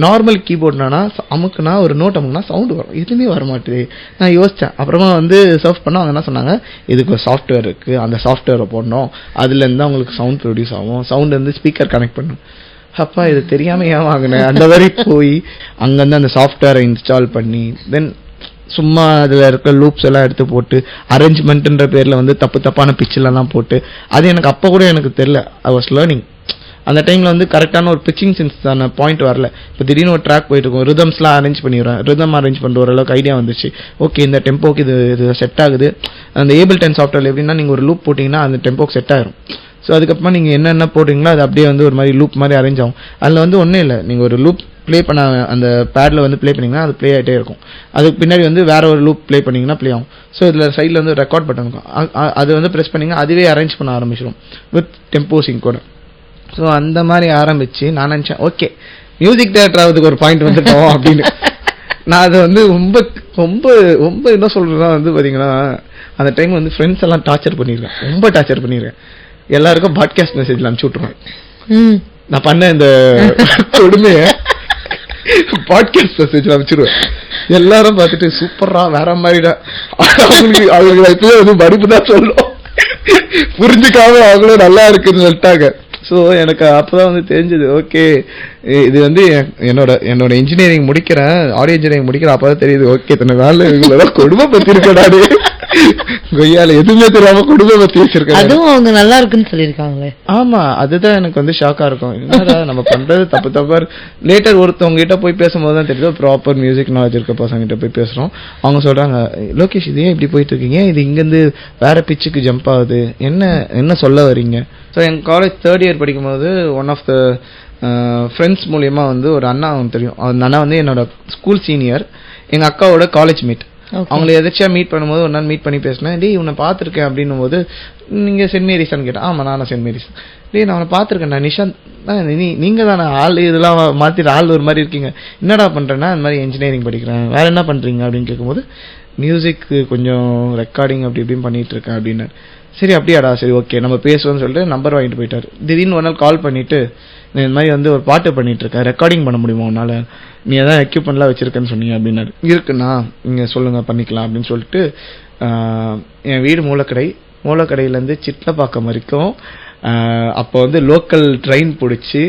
நார்மல் கீபோர்ட்னா அமுக்குனா ஒரு நோட் அமுக்குனா சவுண்டு வரும், எதுவுமே வர மாட்டுது. நான் யோசித்தேன். அப்புறமா வந்து சர்ச் பண்ண அவங்க என்ன சொன்னாங்க, இதுக்கு ஒரு சாஃப்ட்வேர் இருக்குது, அந்த சாஃப்ட்வேரை போடணும், அதுலேருந்து அவங்களுக்கு சவுண்ட் ப்ரொடியூஸ் ஆகும், சவுண்ட் வந்து ஸ்பீக்கர் கனெக்ட் பண்ணணும். அப்பா இது தெரியாமல் ஏன் வாங்கினேன், அந்த வரை போய் அங்கேருந்து அந்த சாஃப்ட்வேரை இன்ஸ்டால் பண்ணி தென் சும்மா அதில் இருக்க லூப்ஸ் எல்லாம் எடுத்து போட்டு அரேஞ்ச்மெண்ட்ன்ற பேரில் வந்து தப்பான பிச்சிலெல்லாம் போட்டு, அது எனக்கு அப்போ கூட எனக்கு தெரில, ஐ வாஸ் லேர்னிங். அந்த டைமில் வந்து கரெக்டான ஒரு பிச்சிங் சென்ஸான பாயிண்ட் வரல. இப்போ திடீர்னு ஒரு ட்ராக் போயிட்டு இருக்கும், ரிதம்ஸ்லாம் அரேஞ்ச் பண்ணிடுறேன், ரிதம் அரேஞ்ச் பண்ணுற ஓரளவுக்கு ஐடியா வந்துச்சு. ஓகே இந்த டெம்போக்கு இது செட் ஆகுது. அந்த ஏபிள்டன் சாஃப்ட்வேர் எப்படின்னா நீங்கள் ஒரு லூப் போட்டிங்கன்னா அந்த டெம்போக்கு செட் ஆகிரும். ஸோ அதுக்கப்புறமா நீங்கள் என்னென்ன போட்டிங்களோ அது அப்படியே வந்து ஒரு மாதிரி லூப் மாதிரி அரேஞ்ச் ஆகும். அதில் வந்து ஒன்றும் இல்லை, நீங்கள் ஒரு லூப் ப்ளே பண்ண அந்த பேடில் வந்து ப்ளே பண்ணிங்கன்னா அது ப்ளே ஆகிட்டே இருக்கும். அதுக்கு பின்னாடி வந்து வேறு ஒரு லூப் ப்ளே பண்ணிங்கன்னா ப்ளே ஆகும். ஸோ இதில் சைடில் வந்து ரெக்கார்ட் பட்டன் இருக்கும், அது வந்து ப்ரெஸ் பண்ணிங்கன்னா அதுவே அரேஞ்ச் பண்ண ஆரம்பிச்சிடும் வித் டெம்போசிங் கூட. ஸோ அந்த மாதிரி ஆரம்பித்து நான் நினச்சேன் ஓகே மியூசிக் டேரக்டர் ஆகிறதுக்கு ஒரு பாயிண்ட் வந்துட்டோம் அப்படின்னு. நான் அதை வந்து ரொம்ப ரொம்ப ரொம்ப என்ன சொல்கிறேன்னா வந்து பார்த்தீங்கன்னா அந்த டைம் வந்து ஃப்ரெண்ட்ஸ் எல்லாம் டார்ச்சர் பண்ணியிருக்கேன், ரொம்ப டார்ச்சர் பண்ணியிருக்கேன். எல்லாருக்கும் பாட்காஸ்ட் மெசேஜ்ல அனுப்பிச்சு விட்டுருவேன். நான் பண்ண இந்த கொடுமையை பாட்காஸ்ட் மெசேஜ்ல அனுப்பிச்சிருவேன். எல்லாரும் பார்த்துட்டு சூப்பரா வேற மாதிரிடா, அவங்களுக்கு இப்பவே வந்து மறுப்பு தான் சொல்லும், புரிஞ்சுக்காம அவங்களும் நல்லா இருக்குன்னு சொல்லிட்டாங்க. ஸோ எனக்கு அப்போதான் வந்து தெரிஞ்சது ஓகே இது வந்து என்னோட இன்ஜினியரிங் முடிக்கிறேன், ஆடியோ இன்ஜினியரிங் முடிக்கிறேன். அப்போதான் தெரியுது ஓகே தன்னை வேலை இவங்களெல்லாம் கொடுமை பத்தி இருக்கடாது, கொய்யால எதுவுமே தெரியாம குடும்ப பத்தி வச்சிருக்காங்க. அதுவும் அவங்க நல்லா இருக்குன்னு சொல்லிருக்காங்களே. ஆமா அதுதான் எனக்கு வந்து ஷாக்கா இருக்கும், என்னடா நம்ம பண்றது தப்பா. லேட்டர் ஒருத்தவங்க கிட்ட போய் பேசும்போது தான் தெரியுது ப்ராப்பர் மியூசிக் நாலேஜ் இருக்க பசங்க கிட்ட போய் பேசுறோம். அவங்க சொல்றாங்க லோகேஷ் இது ஏன் இப்படி போயிட்டு இருக்கீங்க, இது இங்கிருந்து வேற பிச்சுக்கு ஜம்ப் ஆகுது, என்ன சொல்ல வரீங்க. ஸோ என் காலேஜ் 3rd இயர் படிக்கும்போது ஒன் ஆஃப் த ஃப்ரெண்ட்ஸ் மூலியமா வந்து ஒரு அண்ணா அவனுக்கு தெரியும். அந்த அண்ணா வந்து என்னோட ஸ்கூல் சீனியர், எங்க அக்காவோட காலேஜ் மேட். அவங்களை எதாச்சியா மீட் பண்ணும்போது ஒரு நாள் மீட் பண்ணி பேசினேன், டேய் இவனை பார்த்துருக்கேன் அப்படின்னும் போது நீங்க சென்ட் மேரிஸான்னு கேட்டேன். ஆமா நானும் சென்ட் மேரிஸ். டேய் நான் அவனை பார்த்துருக்கேன், நான் நிஷாந்த், நீங்க தானே ஆள் இதெல்லாம் மாத்திட்டு ஆள் ஒரு மாதிரி இருக்கீங்க, என்னடா பண்றேன்னா இந்த மாதிரி இன்ஜினியரிங் படிக்கிறேன், வேற என்ன பண்றீங்க அப்படின்னு கேட்கும்போது மியூசிக் கொஞ்சம் ரெக்கார்டிங் அப்படி இப்படின்னு பண்ணிட்டு இருக்கேன் அப்படின்னு. சரி அப்படியாடா சரி ஓகே நம்ம பேசுவோம்னு சொல்லிட்டு நம்பர் வாங்கிட்டு போயிட்டாரு. திடீர்னு ஒரு நாள் கால் பண்ணிட்டு நான் இந்த மாதிரி வந்து ஒரு பாட்டு பண்ணிட்டு இருக்கேன், ரெக்கார்டிங் பண்ண முடியுமா உன்னால, நீ எதாவது எக்யூப்மெண்ட்லாம் வச்சிருக்கேன்னு சொன்னீங்க அப்படின்னாரு. இருக்குண்ணா நீங்க சொல்லுங்க பண்ணிக்கலாம் அப்படின்னு சொல்லிட்டு என் வீடு மூலக்கடையிலேருந்து சிட்லப்பாக்கம் வரைக்கும் அப்போ வந்து லோக்கல் ட்ரெயின் பிடிச்சி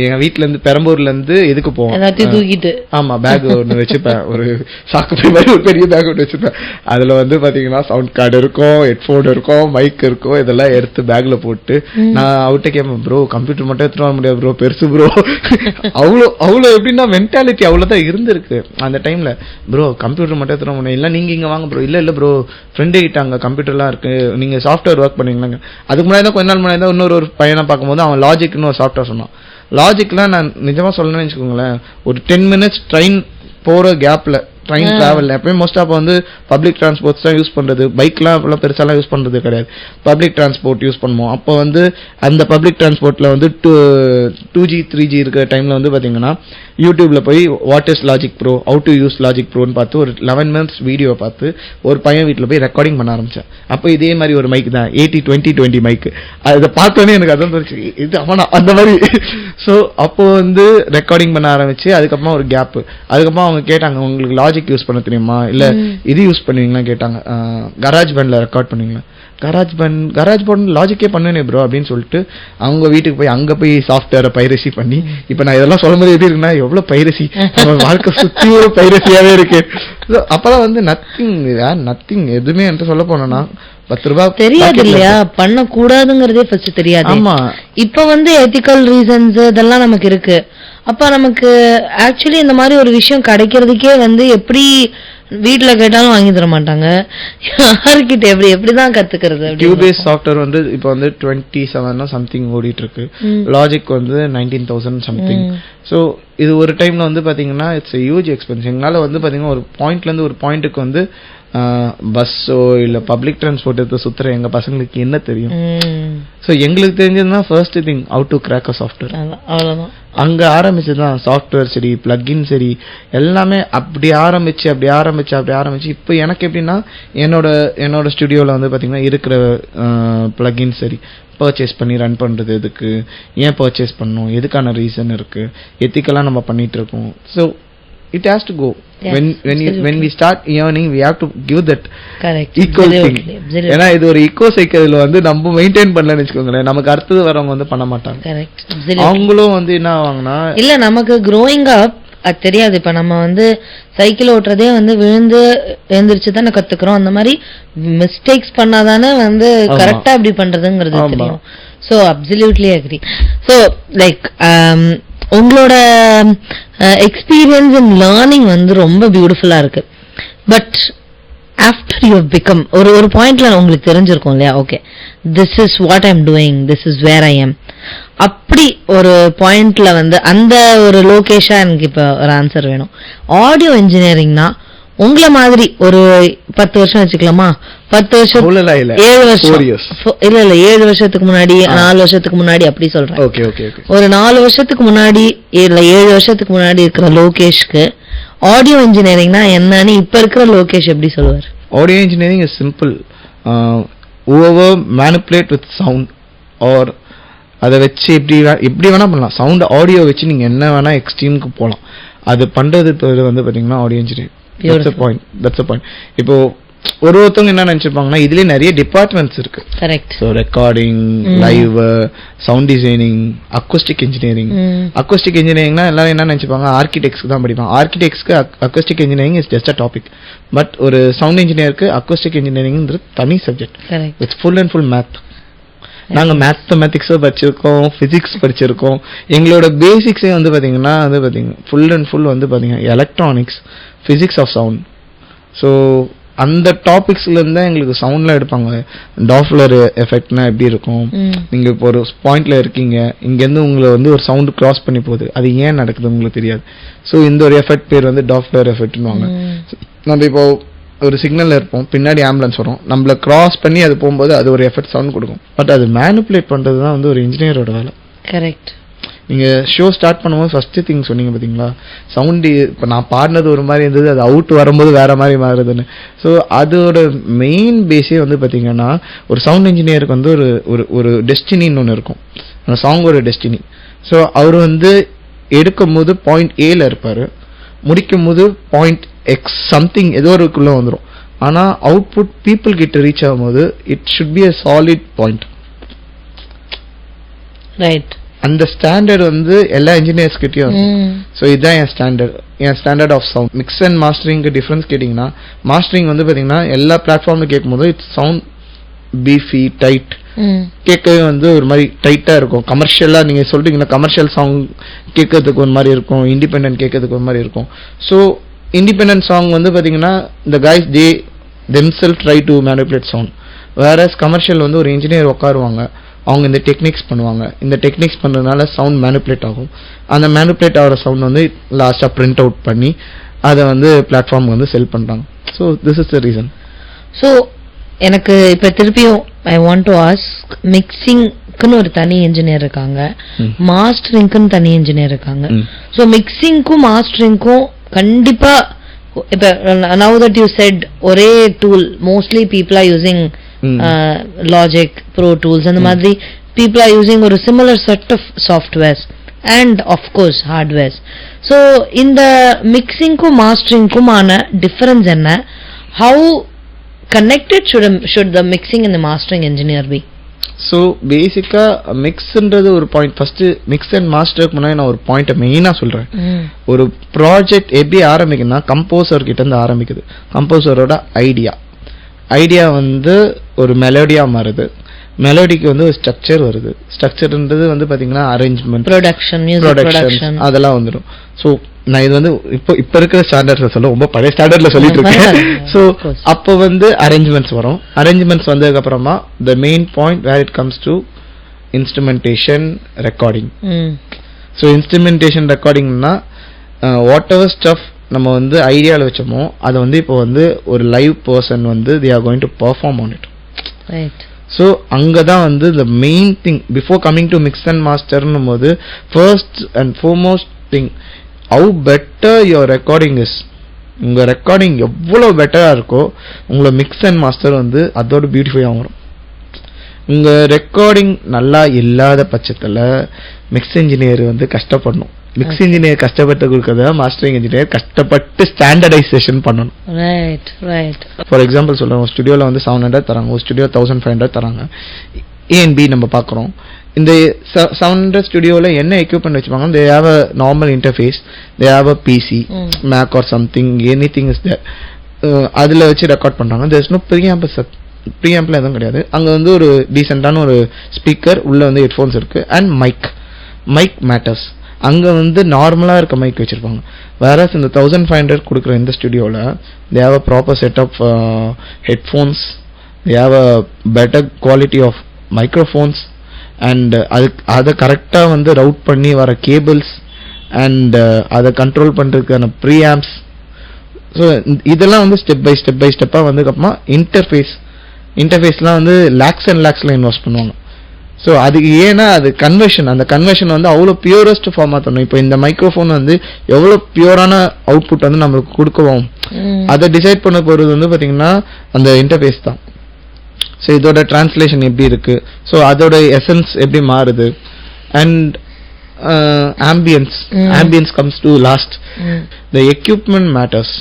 எங்க வீட்டுல இருந்து பெரம்பூர்ல இருந்து எதுக்கு போவோம் தூக்கிட்டு, ஆமா பேக் ஒண்ணு வச்சுப்பேன், ஒரு சாக்கு பை மாதிரி ஒரு பெரிய பேக் ஒன்று வச்சுப்பேன். அதுல வந்து பாத்தீங்கன்னா சவுண்ட் கார்டு இருக்கும், ஹெட்போன் இருக்கும், மைக் இருக்கும், இதெல்லாம் எடுத்து பேக்ல போட்டு நான் அவர்கிட்ட கேட்பேன், ப்ரோ கம்ப்யூட்டர் மட்டும் எடுத்துட்டு வர முடியாது ப்ரோ, பெருசு ப்ரோ. அவ்வளோ எப்படின்னா மென்டாலிட்டி அவ்வளவுதான் இருந்திருக்கு அந்த டைம்ல. ப்ரோ கம்ப்யூட்டர் மட்டும் எடுத்துட்டு வர முடியும், இல்ல நீங்க இங்க வாங்க ப்ரோ, இல்ல ப்ரோ ஃப்ரெண்டு கிட்ட அங்க கம்ப்யூட்டர்லாம் இருக்கு, நீங்க சாஃப்ட்வேர் ஒர்க் பண்ணீங்களாங்க. அதுக்கு முன்னாடி கொஞ்ச நாள் முன்னாடி இன்னொரு பையனை பார்க்கும்போது அவன் லாஜிக்னு ஒரு சாஃப்ட்வேர் சொன்னான். லாஜிக்லாம் நான் நிஜமா சொல்லணும்னு வச்சுக்கோங்களேன், ஒரு 10 minutes ட்ரெயின் போகிற கேப்பில் ட்ரெயின் ட்ராவல் எப்பயும் மோஸ்ட்டாக அப்போ வந்து பப்ளிக் டிரான்ஸ்போர்ட்ஸ் தான் யூஸ் பண்ணுறது, பைக்லாம் அப்போலாம் பெருசாலாம் யூஸ் பண்ணுறது கிடையாது, பப்ளிக் டிரான்ஸ்போர்ட் யூஸ் பண்ணுவோம். அப்போ வந்து அந்த பப்ளிக் டிரான்ஸ்போர்ட்டில் வந்து 2G 3G இருக்கிற டைமில் வந்து பார்த்தீங்கன்னா யூடியூப்பில் போய் what is logic bro, how to use logic ப்ரோன்னு பார்த்து ஒரு 11 months வீடியோ பார்த்து ஒரு பையன் வீட்டில் போய் ரெக்கார்டிங் பண்ண ஆரம்பித்தேன். அப்போ இதே மாதிரி ஒரு மைக் தான் 80-20-20 மைக்கு, அதை பார்த்தோன்னே எனக்கு அதான் தோணுச்சு, இது அவனா அந்த மாதிரி. ஸோ அப்போ வந்து ரெக்கார்டிங் பண்ண ஆரம்பிச்சு அதுக்கப்புறமா ஒரு கேப்பு. அதுக்கப்புறம் அவங்க கேட்டாங்க உங்களுக்கு லாஜிக் யூஸ் பண்ண தெரியுமா, இல்லை இது யூஸ் பண்ணுவீங்களா கேட்டாங்க. கராஜ் பேண்டில் ரெக்கார்ட் பண்ணுவீங்களா, கராஜ் பேண்ட் லாஜிக்கே பண்ணுவேனே ப்ரோ அப்படின்னு சொல்லிட்டு அவங்க வீட்டுக்கு போய் அங்கே போய் சாஃப்ட்வேரை பைரசி பண்ணி, இப்போ நான் இதெல்லாம் சொல்லும்போது எப்படி இருக்குன்னா எவ்வளோ பைரசி, நம்ம வாழ்க்கை சுற்றி ஒரு பைரசியாகவே இருக்கு. அப்போதான் வந்து நத்திங் எதுவுமே என்கிட்ட சொல்ல போனோன்னா 10 ரூபாய் தெரியாது இல்லையா, பண்ண கூடாதுங்கிறதே ஃபர்ஸ்ட் தெரியாது. ஆமா, இப்ப வந்து எத்திக்கல் ரீசன்ஸ் இதெல்லாம் நமக்கு இருக்கு. அப்ப நமக்கு ஆக்சுவலி இந்த மாதிரி ஒரு விஷயம் கிடைக்கிறதுக்கே வந்து எப்படி வீட்டுல கேட்டாலும் வாங்கி தர மாட்டாங்க, யாருக்கிட்ட எப்படிதான் கத்துக்கிறது. கியூபேஸ் சாஃப்ட்வேர் வந்து இப்போ வந்து 27 சம்திங் ஓடிட்டு இருக்கு, லாஜிக் வந்து 19,000 சம்திங். ஸோ இது ஒரு டைம்ல வந்து பாத்தீங்கன்னா இட்ஸ் ஹியூஜ் எக்ஸ்பென்ஸ். எங்களால வந்து பாத்தீங்கன்னா ஒரு பாயிண்ட்ல இருந்து ஒரு பாயிண்ட்டுக்கு வந்து பஸ்ஸோ இல்ல பப்ளிக் டிரான்ஸ்போர்ட் எடுத்து சுத்துற எங்க பசங்களுக்கு என்ன தெரியும். ஸோ எங்களுக்கு தெரிஞ்சதுன்னா first thing how to crack a software, அவ்வளவுதான். அங்க ஆரம்பிச்சுதான் சாஃப்ட்வேர் சரி பிளக்இன் சரி எல்லாமே அப்படி ஆரம்பிச்சு இப்போ எனக்கு எப்படின்னா என்னோட ஸ்டுடியோல வந்து பாத்தீங்கன்னா இருக்கிற பிளக்இன் சரி பர்ச்சேஸ் பண்ணி ரன் பண்றது, எதுக்கு ஏன் பர்ச்சேஸ் பண்ணணும், எதுக்கான ரீசன் இருக்கு, எத்திக்கலா நம்ம பண்ணிட்டு இருக்கோம். So it has to go. Yes, when we start earning we have to give that correct equal thing. ஏன்னா இது ஒரு ஈகோ சைக்கிள் வந்து நம்ம மெயின்டைன் பண்ணலன்னு வச்சுக்கோங்களேன், நமக்கு அடுத்தது வரவங்க வந்து பண்ண மாட்டாங்க. கரெக்ட். அவங்களும் வந்து என்ன ஆவாங்கன்னா இல்ல நமக்கு growing up அது தெரியாது. இப்ப நம்ம வந்து சைக்கிள் ஓட்டுறதே வந்து விழுந்து எழுந்திரிச்சு தானே கத்துக்கிறோம். அந்த மாதிரி மிஸ்டேக்ஸ் பண்ணாதானே வந்து கரெக்டா அப்படி பண்றதுங்கிறது தெரியும். So absolutely agree. So like உங்களோட எக்ஸ்பீரியன்ஸ் இன் லேர்னிங் வந்து ரொம்ப பியூட்டிஃபுல்லா இருக்கு. பட் ஆஃப்டர் யூ பிகம் ஒரு பாயிண்ட்ல உங்களுக்கு தெரிஞ்சிருக்கும் இல்லையா, okay this is what I am doing, this is where I am, அப்படி ஒரு பாயிண்ட்ல வந்து அந்த ஒரு லோகேஷா எனக்கு இப்ப ஒரு ஆன்சர் வேணும். ஆடியோ இன்ஜினியரிங்னா உங்களை மாதிரி ஒரு 10 வருஷம் வச்சுக்கலாமா, 10 வருஷம் 7 வருஷம் இல்ல 7 வருஷத்துக்கு முன்னாடி 4 வருஷத்துக்கு முன்னாடி அப்படி சொல்றேன். ஒரு 4 வருஷத்துக்கு முன்னாடி இல்ல 7 வருஷத்துக்கு முன்னாடி இருக்கிற லோகேஷ்க்கு ஆடியோ இன்ஜினியரிங்னா என்னன்னு இப்ப இருக்கிற லோகேஷ் எப்படி சொல்லுவார்? Audio engineering is simple. whoever manipulate with sound or அதை வச்சு எப்படி வேணா பண்ணலாம். சவுண்ட் ஆடியோ வச்சு நீங்க என்ன வேணா எக்ஸ்ட்ரீமுக்கு போகலாம். அது பண்றது வந்து பாத்தீங்கன்னா audio engineering. That's the point. இப்போ ஒருத்தவங்க என்ன நினைச்சிருப்பாங்கன்னா இதுலயே நிறைய டிபார்ட்மெண்ட்ஸ் இருக்கு. Correct. So recording, live, sound designing, acoustic engineering. Acoustic இன்ஜினியரிங்னா எல்லாரும் என்ன நினைச்சுப்பாங்க ஆர்கிடெக்ட்ஸ்க்கு தான் படிப்பாங்க. ஆர்கிடெக்ட்ஸ்க்கு acoustic engineering is just a topic. But ஒரு சவுண்ட் இன்ஜினியருக்கு அக்கோஸ்டிக் இன்ஜினியரிங்ன்றது தனி subject. It's full and full math. நாங்க மேத்தமெட்டிக்ஸோ படிச்சிருக்கோம், பிசிக்ஸ் படிச்சிருக்கோம். எங்களோட பேசிக்ஸே வந்து பாத்தீங்கன்னா ஃபுல் அண்ட் ஃபுல் வந்து பாத்தீங்கன்னா electronics, physics of sound. So அந்த டாபிக்ஸ்ல இருந்தா எங்களுக்கு சவுண்ட்ல எடுப்பாங்க. டாப்லர் எஃபெக்ட்னா எப்படி இருக்கும், நீங்க இப்போ ஒரு பாயிண்ட்ல இருக்கீங்க, இங்க இருந்து உங்களை வந்து ஒரு சவுண்ட் கிராஸ் பண்ணி போகுது, அது ஏன் நடக்குது உங்களுக்கு தெரியாது. ஸோ இந்த ஒரு எஃபெக்ட் பேர் வந்து டாப்லர் எஃபெக்ட்னுவாங்க. நம்ம இப்போ ஒரு சிக்னல்ல இருப்போம், பின்னாடி ஆம்புலன்ஸ் வரும், நம்மள கிராஸ் பண்ணி அது போகும்போது அது ஒரு எஃபெக்ட் சவுண்ட் கொடுக்கும். பட் அது மேனிபுலேட் பண்றது தான் வந்து ஒரு இன்ஜினியரோட வேலை. கரெக்ட். நீங்க ஷோ ஸ்டார்ட் பண்ணும்போது ஃபர்ஸ்ட் திங் சொன்னீங்க பாத்தீங்களா, சவுண்ட் இப்போ நான் பாடினது ஒரு மாதிரி இருந்தது, அது அவுட் வரும்போது வேற மாதிரி மாறுதுன்னு. ஸோ அதோட மெயின் பேஸே வந்து பாத்தீங்கன்னா ஒரு சவுண்ட் இன்ஜினியருக்கு வந்து ஒரு டெஸ்டினின்னு ஒன்று இருக்கும். அந்த சாங் ஒரு டெஸ்டினி. ஸோ அவர் வந்து எடுக்கும் போது பாயிண்ட் ஏல இருப்பாரு, முடிக்கும் போது பாயிண்ட் எக்ஸ் சம்திங் ஏதோ ஒருக்குள்ள வந்துடும். ஆனா அவுட்புட் பீப்புள் கிட்ட ரீச் ஆகும்போது it should be a solid point. Right. அந்த ஸ்டாண்டர்ட் வந்து எல்லா இன்ஜினியர்ஸ் கிட்டயும். ஸோ இதுதான் என் standard of sound. Mix and மாஸ்டரிங்க்கு டிஃபரன்ஸ் கேட்டிங்கன்னா, மாஸ்டரிங் வந்து பாத்தீங்கன்னா எல்லா பிளாட்ஃபார்ம்ல கேட்கும் போது இட்ஸ் சவுண்ட் பீஃபி டைட், கேட்கவே வந்து ஒரு மாதிரி டைட்டா இருக்கும். கமர்ஷியலா நீங்க சொல்றீங்கன்னா கமர்ஷியல் சாங் கேட்கறதுக்கு ஒரு மாதிரி இருக்கும், இண்டிபெண்டன்ட் கேட்கறதுக்கு ஒரு மாதிரி இருக்கும். ஸோ இண்டிபெண்டன்ட் சாங் வந்து பாத்தீங்கன்னா the guys they themselves try to manipulate sound, whereas commercial வந்து ஒரு இன்ஜினியர் உட்காருவாங்க, அவங்க இந்த டெக்னிக்ஸ் பண்ணுவாங்க. இந்த டெக்னிக்ஸ் பண்றதுனால சவுண்ட் மேனிபுலேட் ஆகும். அந்த மேனிபுலேட் ஆகிற சவுண்ட் வந்து லாஸ்டா பிரிண்ட் அவுட் பண்ணி அதை வந்து பிளாட்ஃபார்ம் வந்து செல் பண்றாங்க. So this is the reason. So எனக்கு இப்ப திருப்பியும் ஐ வாண்ட் டு ஆஸ்க், மிக்சிங்க்குன்னு ஒரு தனி இன்ஜினியர் இருக்காங்க, மாஸ்டரிங்க்குன்னு தனி இன்ஜினியர் இருக்காங்க. ஸோ மிக்சிங்க்கும் மாஸ்டரிங்க்கும் கண்டிப்பா இப்ப now that you said ஒரே tool, mostly people are using logic, bro tools, அந்த மாதிரி people are using ஒரு similar set of softwares and of course hardwares. So இந்த mixing-க்கும் mastering-க்குமான difference என்ன? How connected should the mixing and the mastering engineer be? So பேசிக்கா மிக்ஸ்ன்றது ஒரு point. First mix and மாஸ்டருக்கு முன்னாடி நான் ஒரு பாயிண்ட் மெயினா சொல்றேன். ஒரு ப்ராஜெக்ட் எப்படி ஆரம்பிக்குதுன்னா கம்போசர் கிட்ட இருந்து ஆரம்பிக்குது. கம்போசரோட ஐடியா வந்து ஒரு மெலோடியா மாறுது. மெலோடிக்கு வந்து ஒரு ஸ்ட்ரக்சர் வருது. ஸ்ட்ரக்சர்ன்றது வந்து பாத்தீங்கன்னா அரேஞ்ச்மெண்ட், ப்ரொடக்ஷன் அதெல்லாம் வந்துடும். ஸோ நான் இது வந்து இப்ப இருக்கிற ஸ்டாண்டர்ட்ல சொல்ல, ரொம்ப பழைய ஸ்டாண்டர்ட்ல சொல்லிட்டு இருக்கேன். ஸோ அப்போ வந்து அரேஞ்ச்மெண்ட்ஸ் வரும். அரேஞ்ச்மெண்ட்ஸ் வந்ததுக்கு அப்புறமா the main point where it comes to instrumentation, recording. So instrumentation ரெக்கார்டிங்னா வாட் எவர் ஸ்டஃப் நம்ம வந்து ஐடியாவில் வச்சோமோ அதை வந்து இப்போ வந்து ஒரு லைவ் பர்சன் வந்து they are going to perform on it. So அங்கே தான் வந்து the main thing before coming to mix and மாஸ்டர்னும் போது first and foremost thing how better your recording is. உங்கள் ரெக்கார்டிங் எவ்வளோ பெட்டராக இருக்கோ உங்களை மிக்ஸ் அண்ட் மாஸ்டர் வந்து அதோட பியூட்டிஃபையாக வரும். உங்கள் ரெக்கார்டிங் நல்லா இல்லாத பட்சத்தில் மிக்ஸ் இன்ஜினியர் வந்து கஷ்டப்படணும். மிக்ஸ் இன்ஜினியர் கஷ்டப்பட்டு கொடுக்கறத மாஸ்டரிங் இன்ஜினியர் கஷ்டப்பட்டு ஸ்டாண்டர்டைசேஷன் பண்ணணும். ஃபார் எக்ஸாம்பிள் சொல்றேன், ஒரு ஸ்டுடியோல வந்து 700 தராங்க, ஒரு ஸ்டுடியோ 1500 தராங்க. A&B நம்ம பார்க்குறோம். இந்த 700 ஸ்டுடியோவில் என்ன எக்யூப்மெண்ட் வச்சுப்பாங்க? They have a normal interface, they have a PC, Mac or something, anything is there. அதில் வச்சு ரெக்கார்ட் பண்ணுறாங்க. தேர் இஸ் நோ ப்ரீஆம்பில் எதுவும் கிடையாது. அங்கே வந்து ஒரு டீசெண்டான ஒரு ஸ்பீக்கர், உள்ள வந்து ஹெட்ஃபோன்ஸ் இருக்கு அண்ட் மைக் மேட்டர்ஸ். அங்கே வந்து நார்மலாக இருக்க மைக் வச்சுருப்பாங்க. வேற இந்த 1500 கொடுக்குற இந்த ஸ்டுடியோவில் they have a proper set of headphones, they have a better quality of microphones and அதை கரெக்டாக வந்து ரவுட் பண்ணி வர கேபிள்ஸ் அண்ட் அதை கண்ட்ரோல் பண்ணுறதுக்கான ப்ரீஆம்ப்ஸ். ஸோ இதெல்லாம் வந்து ஸ்டெப் பை ஸ்டெப்பாக வந்ததுக்கப்புறமா இன்டர்ஃபேஸ்லாம் வந்து லேக்ஸ் அண்ட் லேக்ஸில் இன்வெஸ்ட் பண்ணுவாங்க. ஸோ அதுக்கு ஏன்னா அது அந்த கன்வர்ஷன் வந்து அவ்வளோ பியூரஸ்ட் ஃபார்மாக தரணும். இப்போ இந்த மைக்ரோஃபோன் வந்து எவ்வளோ பியூரான அவுட்புட் வந்து நம்மளுக்கு கொடுக்கவும் அதை டிசைட் பண்ண போகிறது வந்து பார்த்தீங்கன்னா அந்த இன்டர்ஃபேஸ் தான். ஸோ இதோட டிரான்ஸ்லேஷன் எப்படி இருக்கு, ஸோ அதோட எசன்ஸ் எப்படி மாறுது and ambience comes to last. The equipment matters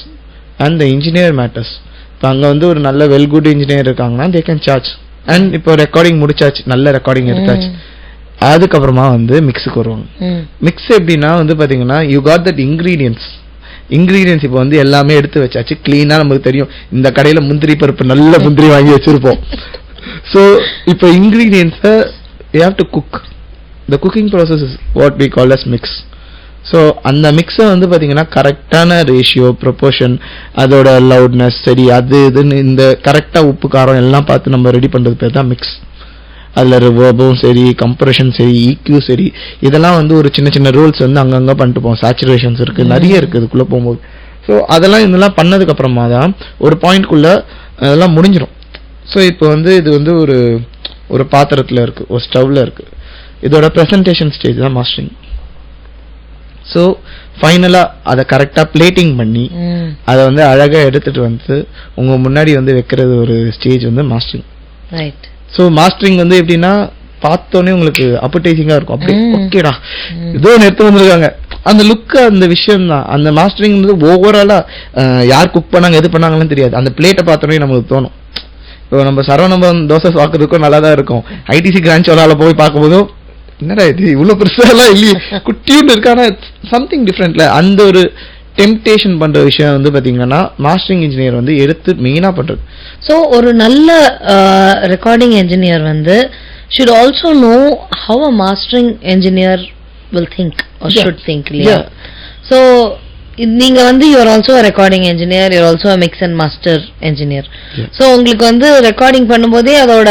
and the engineer matters. இப்போ அங்கே வந்து ஒரு நல்ல வெல் குட் இன்ஜினியர் இருக்காங்கன்னா தே கேன் சார்ஜ். அண்ட் இப்போ ரெக்கார்டிங் முடிச்சாச்சு, நல்ல ரெக்கார்டிங் எடுத்தாச்சு, அதுக்கப்புறமா வந்து மிக்ஸுக்கு வருவாங்க. மிக்ஸ் எப்படின்னா வந்து பாத்தீங்கன்னா யூ காட் தட் இன்கிரீடியன்ஸ் இப்போ வந்து எல்லாமே எடுத்து வச்சாச்சு, கிளீனா நமக்கு தெரியும் இந்த கடையில முந்திரி பருப்பு நல்ல முந்திரி வாங்கி வச்சிருப்போம். ஸோ இப்போ இன்கிரீடியன்ஸை you have to cook. The cooking process is what we call as mix. So அந்த மிக்ஸை வந்து பார்த்தீங்கன்னா கரெக்டான ரேஷியோ, ப்ரொபோர்ஷன், அதோட லவுட்னஸ் சரி, அது இதுன்னு இந்த கரெக்டாக உப்பு காரம் எல்லாம் பார்த்து நம்ம ரெடி பண்ணுறது பேர் தான் மிக்ஸ். அதில் ரிவர்பும் சரி, கம்ப்ரெஷன் சரி, EQ சரி, இதெல்லாம் வந்து ஒரு சின்ன ரூல்ஸ் வந்து அங்கங்கே பண்ணிட்டு போவோம். சேச்சுரேஷன்ஸ் இருக்குது, நிறைய இருக்குது இதுக்குள்ளே போகும்போது. ஸோ இதெல்லாம் பண்ணதுக்கு அப்புறமா தான் ஒரு பாயிண்ட்குள்ளே அதெல்லாம் முடிஞ்சிடும். ஸோ இப்போ வந்து இது வந்து ஒரு பாத்திரத்தில் இருக்குது, ஒரு ஸ்டவ்வில் இருக்குது. இதோட ப்ரெசன்டேஷன் ஸ்டேஜ் தான் மாஸ்டரிங். ஸோ ஃபைனலாக அதை கரெக்டாக பிளேட்டிங் பண்ணி அதை வந்து அழகாக எடுத்துட்டு வந்து உங்கள் முன்னாடி வந்து வைக்கிறது ஒரு ஸ்டேஜ் வந்து மாஸ்டரிங். ஸோ மாஸ்டரிங் வந்து எப்படின்னா பார்த்தோன்னே உங்களுக்கு அப்படைசிங்காக இருக்கும். அப்படி ஓகேடா ஏதோ எடுத்து வந்திருக்காங்க அந்த லுக்கு, அந்த விஷயம் தான். அந்த மாஸ்டரிங் வந்து ஓவராலாக யார் குக் பண்ணாங்க எது பண்ணாங்கன்னு தெரியாது, அந்த பிளேட்டை பார்த்தோன்னே நம்மளுக்கு தோணும். இப்போ நம்ம சரவணபவன் தோசை பார்க்கறதுக்கும் நல்லா தான் இருக்கும், ITC கிராண்ட் சோலால போய் பார்க்கும்போதும் என்னடா இது இவ்வளவு பெருசாலாம் இல்லையே, குட்டியும் இருக்கான சம்திங் டிஃப்ரெண்ட்ல அந்த ஒரு டெம்டேஷன் பண்ற விஷயம் வந்து பாத்தீங்கன்னா மாஸ்டரிங் இன்ஜினியர் வந்து எடுத்து மெயினா பண்றது. ஸோ ஒரு நல்ல ரெக்கார்டிங் இன்ஜினியர் வந்து should also know how a mastering engineer will think or should think. So நீங்க வந்து you're also recording engineer, you're also mix and master engineer. So உங்களுக்கு வந்து ரெக்கார்டிங் பண்ணும்போதே அதோட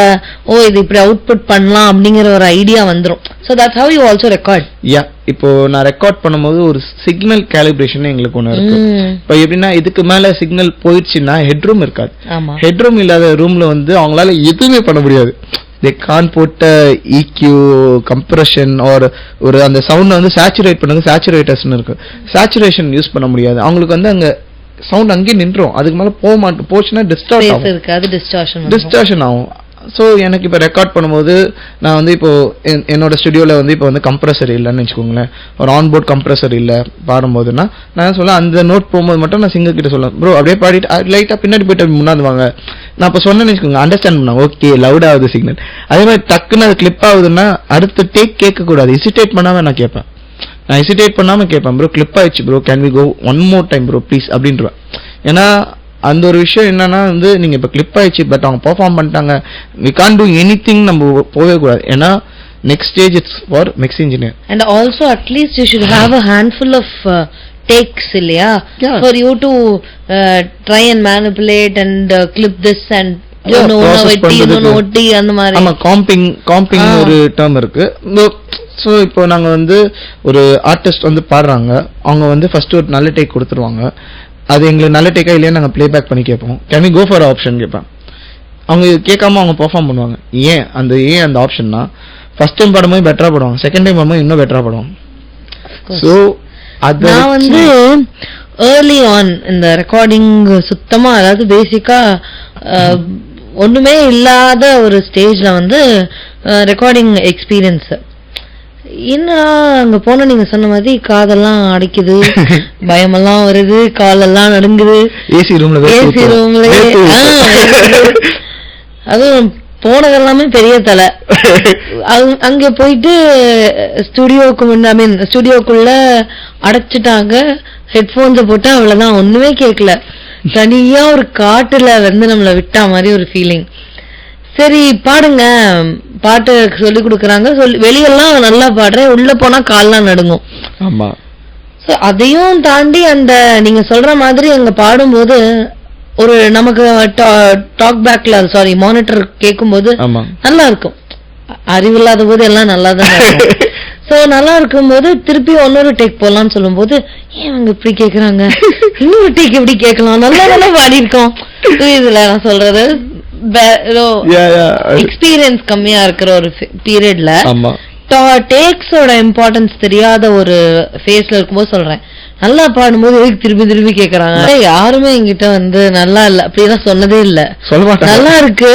இது இப்படி அவுட்புட் பண்ணலாம் அப்படிங்கிற ஒரு ஐடியா வந்துரும். So that's how you also record. Yeah, இப்போ நான் ரெக்கார்ட் பண்ணும்போது ஒரு சிக்னல் கேலிப்ரேஷன் எங்களுக்கு ஒண்ணு இருக்கு. இப்போ எப்படின்னா இதுக்கு மேல சிக்னல் போயிடுச்சுன்னா ஹெட்ரூம் இருக்காது. ஹெட்ரூம் இல்லாத ரூம்ல வந்து அவங்களால எதுவுமே பண்ண முடியாது. they can't put EQ compression or ஒரு அந்த சவுண்ட் வந்து சேச்சுரேட் பண்ணுங்க, சேச்சுரேட்டர்ஸ்னு இருக்கு, சேச்சுரேஷன் யூஸ் பண்ண முடியாது. அவங்களுக்கு வந்து அங்க சவுண்ட் அங்கேயே நின்றோம், அதுக்கு மேல போக மாட்டோம், போச்சுன்னா டிஸ்டார்ஷன் ஆகும். ஸோ எனக்கு இப்போ ரெக்கார்ட் பண்ணும்போது நான் வந்து இப்போ என்னோட ஸ்டுடியோவில் வந்து இப்போ வந்து கம்ப்ரஸர் இல்லைன்னு வச்சுக்கோங்களேன், ஒரு ஆன்போர்ட் கம்ப்ரஸர் இல்லை பாடும்போதுன்னா நான் சொல்ல அந்த நோட் போகும்போது மட்டும் நான் சிங்கர் கிட்ட சொல்லுவேன், ப்ரோ அப்படியே பாடிட்டு லைட்டாக பின்னாடி போயிட்டு முன்னாடி வாங்க. நான் இப்போ சொன்னேன்னு வச்சுக்கோங்க, அண்டர்ஸ்டாண்ட் பண்ணாங்க, ஓகே லவுட் ஆகுது சிக்னல். அதே மாதிரி டக்குன்னு அது கிளிப் ஆகுதுன்னா அடுத்த டேக் கேட்கக்கூடாது, ஹெசிடேட் பண்ணாமல் நான் கேட்பேன். நான் ஹெசிடேட் பண்ணாமல் கேட்பேன், ப்ரோ கிளிப் ஆயிடுச்சு bro, can we go one more time bro please அப்படின்றேன். ஏன்னா அந்த ஒரு விஷயம் என்னன்னா வந்து நீங்க இப்ப கிளிப் ஆயிடுச்சு பட் அவங்க பெர்ஃபார்ம் பண்ணிட்டாங்க, வி கான்ட் டு எனிதிங், நம்ம போகவே கூடாது. ஏன்னா next stage it's for mix engineer. And also at least you should have a handful of takes இல்லையா, for you to try and manipulate and clip this and அந்த மாதிரி. ஆமா, காம்பிங் ஒரு டேர்ம் இருக்கு. ஸோ இப்போ நாங்க வந்து ஒரு ஆர்டிஸ்ட் வந்து பாடுறாங்க, அவங்க வந்து ஃபர்ஸ்ட் ஒரு நல்ல டேக் கொடுத்துருவாங்க, அது எங்களுக்கு நல்ல டேக்கா இல்லையா நாங்கள் ப்ளே பேக் பண்ணி கேட்போம், can we go for option கேட்பேன். அவங்க கேட்காம அவங்க பெர்ஃபார்ம் பண்ணுவாங்க. ஏன் அந்த ஆப்ஷன்னா ஃபர்ஸ்ட் டைம் பாடும்போது பெட்டரா பாடுவாங்க, செகண்ட் டைம் பாடும்போது இன்னும் பெட்டரா பாடுவாங்க. ஸோ நான் வந்து ஏர்லி ஆன் இந்த ரெக்கார்டிங் சுத்தமா, அதாவது பேசிக்கா ஒண்ணுமே இல்லாத ஒரு ஸ்டேஜ்ல வந்து ரெக்கார்டிங் எக்ஸ்பீரியன்ஸ் என்னடா அங்க போன நீங்க சொன்ன மாதிரி காதெல்லாம் அடைக்குது, பயமெல்லாம் வருது, காலெல்லாம் நடுங்குது, ஏசி ரூம்ல அதுவும் போனதெல்லாமே பெரிய தலை. அங்க போயிட்டு ஸ்டுடியோக்குள்ள அடைச்சிட்டாங்க, ஹெட்போன்ஸ போட்டு அவ்வளவுதான், ஒண்ணுமே கேட்கல, தனியா ஒரு காட்டுல வந்து நம்மள விட்டா மாதிரி ஒரு ஃபீலிங். சரி பாடுங்க, பாட்டு சொல்லி கொடுக்கறாங்க, வெளியெல்லாம் நல்லா பாடுறேன், உள்ள போனா கால்லாம் நடுங்கும். ஆமா. அதையும் தாண்டி அந்த நீங்க சொல்ற மாதிரி அங்க பாடும்போது ஒரு நமக்கு டாக் பேக்ல சாரி மானிட்டர் கேட்கும் போது நல்லா இருக்கும். அறிவில்லாத போது எல்லாம் நல்லா தான் இருக்கும். சோ நல்லா இருக்கும் போது திருப்பி இன்னொரு டேக் போலான்னு சொல்லும் போது ஏன் அவங்க இப்படி கேக்குறாங்க, இன்னொரு டேக் எப்படி கேட்கலாம், நல்லா பாடி இருக்கோம். இதுல நான் சொல்றது எக்ஸ்பீரியன்ஸ் கம்மியா இருக்கிற ஒரு பீரியட்ல டேக்ஸோட இம்பார்ட்டன்ஸ் தெரியாத ஒரு ஃபேஸ்ல இருக்கும்போது சொல்றேன், நல்லா பாடும்போது எதுக்கு திருப்பி கேக்குறாங்க. யாருமே என்கிட்ட வந்து நல்லா இல்ல அப்படிதான் சொன்னதே இல்ல, நல்லா இருக்கு,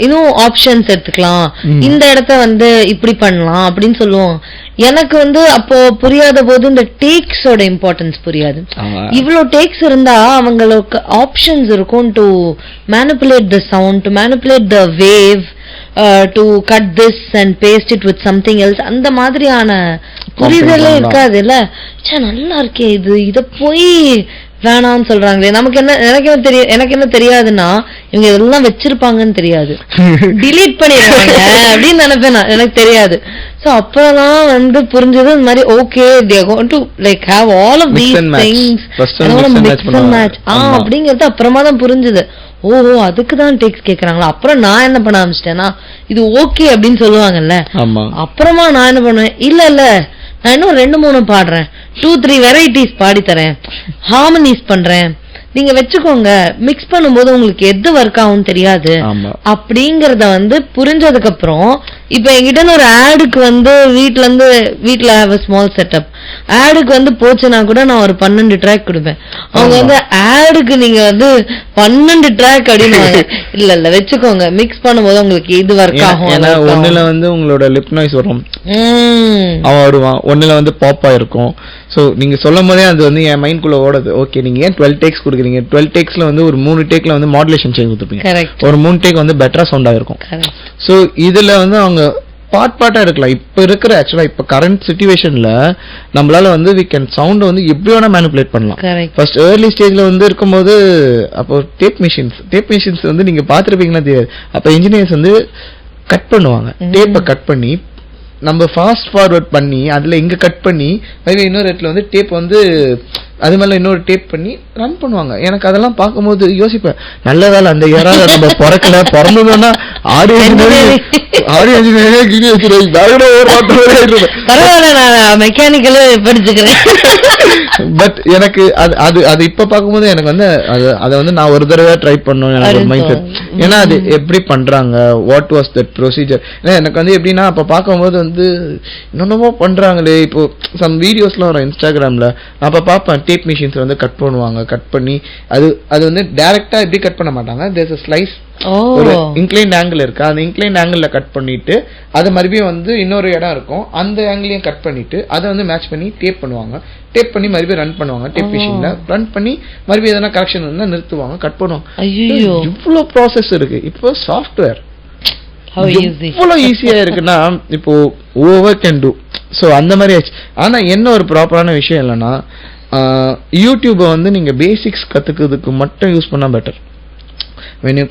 இன்னும் ஆப்ஷன்ஸ் எடுத்துக்கலாம், இந்த இடத்த வந்து இப்படி பண்ணலாம் அப்படின்னு சொல்லுவோம். எனக்கு வந்து அப்போ புரியாத போது இந்த டேக்ஸோட இம்பார்ட்டன்ஸ் புரியாது. இவ்வளவு டேக்ஸ் இருந்தா அவங்களுக்கு ஆப்ஷன்ஸ் இருக்கும் to manipulate the sound, to manipulate the wave, to cut this and paste it with something else. அந்த மாதிரியான புரிதலே இருக்காது இல்ல. நல்லா இருக்கே இது, இத போய் வேணான்னு சொல்றாங்களே, எனக்கு என்ன தெரியாதுன்னா இவங்க இதெல்லாம் வச்சிருப்பாங்கன்னு தெரியாது, டிலீட் பண்ணிடுவாங்க அப்படின்னு நினைப்பேன் நான், எனக்கு தெரியாது. சோ அப்பதான் வந்து புரிஞ்சது இந்த மாதிரி okay they are going to like have all of these things mix and match அப்படிங்கறது அப்புறமா தான் புரிஞ்சது. ஓஹோ அதுக்குதான் டெக்ஸ்ட் கேக்குறாங்களா. அப்புறம் நான் என்ன பண்ண ஆரம்பிச்சிட்டேன்னா இது ஓகே அப்படின்னு சொல்லுவாங்கல்ல, அப்புறமா நான் என்ன பண்ணுவேன், இல்ல நான் இன்னும் 2-3 பாடுறேன், 2-3 வெரைட்டிஸ் பாடி தரேன், ஹார்மனிஸ் பண்றேன், நீங்க வச்சுக்கோங்க, மிக்ஸ் பண்ணும்போது உங்களுக்கு எது ஒர்க் ஆகும் தெரியாது அப்படிங்கறத வந்து புரிஞ்சதுக்கு அப்புறம் இப்ப என்கிட்ட ஒரு ஆடுக்கு வந்து வீட்ல ஹேவ் a small setup, ஆடுக்கு வந்து போச்சுன்னா கூட நான் ஒரு 12 ட்ராக் கொடுப்பேன். அவங்க வந்து ஆடுக்கு நீங்க வந்து 12 ட்ராக் அப்படின்னு இல்ல வச்சுக்கோங்க, மிக்ஸ் பண்ணும்போது உங்களுக்கு இது ஒர்க் ஆகும். ஏன்னா ஒண்ணுல வந்து உங்களோட லிப் நாய்ஸ் வரும், அவன் ஆடுவான், ஒண்ணுல வந்து பாப்பா இருக்கும். சோ நீங்க சொல்லும் போதே அது வந்து என் மைண்ட் குள்ள ஓடுது, ஓகே நீங்க ஏன் 12 டேக்ஸ் கொடுக்குறீங்க, 12 டேக்ஸ்ல வந்து ஒரு 3 டேக்ல வந்து மாடுலேஷன் சேஞ்ச் கொடுத்துருப்பீங்க, ஒரு 3 டேக் வந்து பெட்டரா சவுண்டா இருக்கும். சோ இதுல வந்து அவங்க பாட்டா எடுக்கலாம். இப்ப இருக்கிற ஆக்சுவலா இப்ப கரண்ட் சிச்சுவேஷன்ல நம்மளால வந்து we can சவுண்ட் வந்து எப்படி வேணா மேனிபுலேட் பண்ணலாம். ஃபர்ஸ்ட் ஏர்லி ஸ்டேஜ்ல வந்து இருக்கும்போது அப்போ டேப் மிஷின்ஸ் வந்து நீங்க பாத்துருப்பீங்களா தெரியாது. அப்ப இன்ஜினியர்ஸ் வந்து கட் பண்ணுவாங்க, டேப்பை கட் பண்ணி நம்ம ஃபாஸ்ட் ஃபார்வர்ட் பண்ணி அதுல இங்க கட் பண்ணி இன்னொரு இடத்துல வந்து டேப் வந்து அது மேல இன்னொரு டேப் பண்ணி ரன் பண்ணுவாங்க. எனக்கு அதெல்லாம் பார்க்கும்போது யோசிப்பேன், நல்ல வேலை அந்த ஏரால நம்ம பிறக்கல, பிறந்ததுன்னா ஆடியோ மெக்கானிக்கல் படிச்சுக்கிறேன். பட் எனக்கு அது இப்ப பார்க்கும்போது எனக்கு வந்து அதை வந்து நான் ஒரு தடவை ட்ரை பண்ணணும் எனக்கு ஒரு மைண்ட் செட். ஏன்னா அது எப்படி பண்றாங்க, வாட் வாஸ் தட் ப்ரொசீஜர். ஏன்னா எனக்கு வந்து எப்படின்னா அப்ப பார்க்கும்போது வந்து இன்னொன்னமோ பண்றாங்களே. இப்போ சம் வீடியோஸ்லாம் வரும் இன்ஸ்டாகிராம்ல, அப்ப பார்ப்பேன் டேப் மிஷின்ஸ் வந்து கட் பண்ணுவாங்க. கட் பண்ணி அது வந்து டைரக்டா எப்படி கட் பண்ண மாட்டாங்க, தேர்ஸ் a ஸ்லைஸ், ஒரு இன்க்ளைன் ஆங்கிள் இருக்கு, அந்த இன்க்ளைன் ஆங்கிள் கட் பண்ணிட்டு அது மறுபடியும் வந்து இன்னொரு இடம் இருக்கும், அந்த ஆங்கிளையும் கட் பண்ணிட்டு அதை வந்து மேட்ச் பண்ணி டேப் பண்ணுவாங்க. டேப் பண்ணி மறுபடியும் ரன் பண்ணுவாங்க டேப் மிஷின்ல. ரன் பண்ணி மறுபடியும் எதனா கரெக்ஷன் இருந்தா நிறுத்துவாங்க, கட் பண்ணுவாங்க. இவ்வளவு ப்ராசஸ் இருக்கு. இப்போ சாஃப்ட்வேர் இவ்வளவு ஈஸியா இருக்குன்னா இப்போ ஓவர் கேன் டூ. ஸோ அந்த மாதிரி ஆச்சு. ஆனா என்ன ஒரு ப்ராப்பரான விஷயம் இல்லைன்னா, யூடியூபை வந்து நீங்க பேசிக்ஸ் கத்துக்கிறதுக்கு மட்டும் யூஸ் பண்ணா better. when you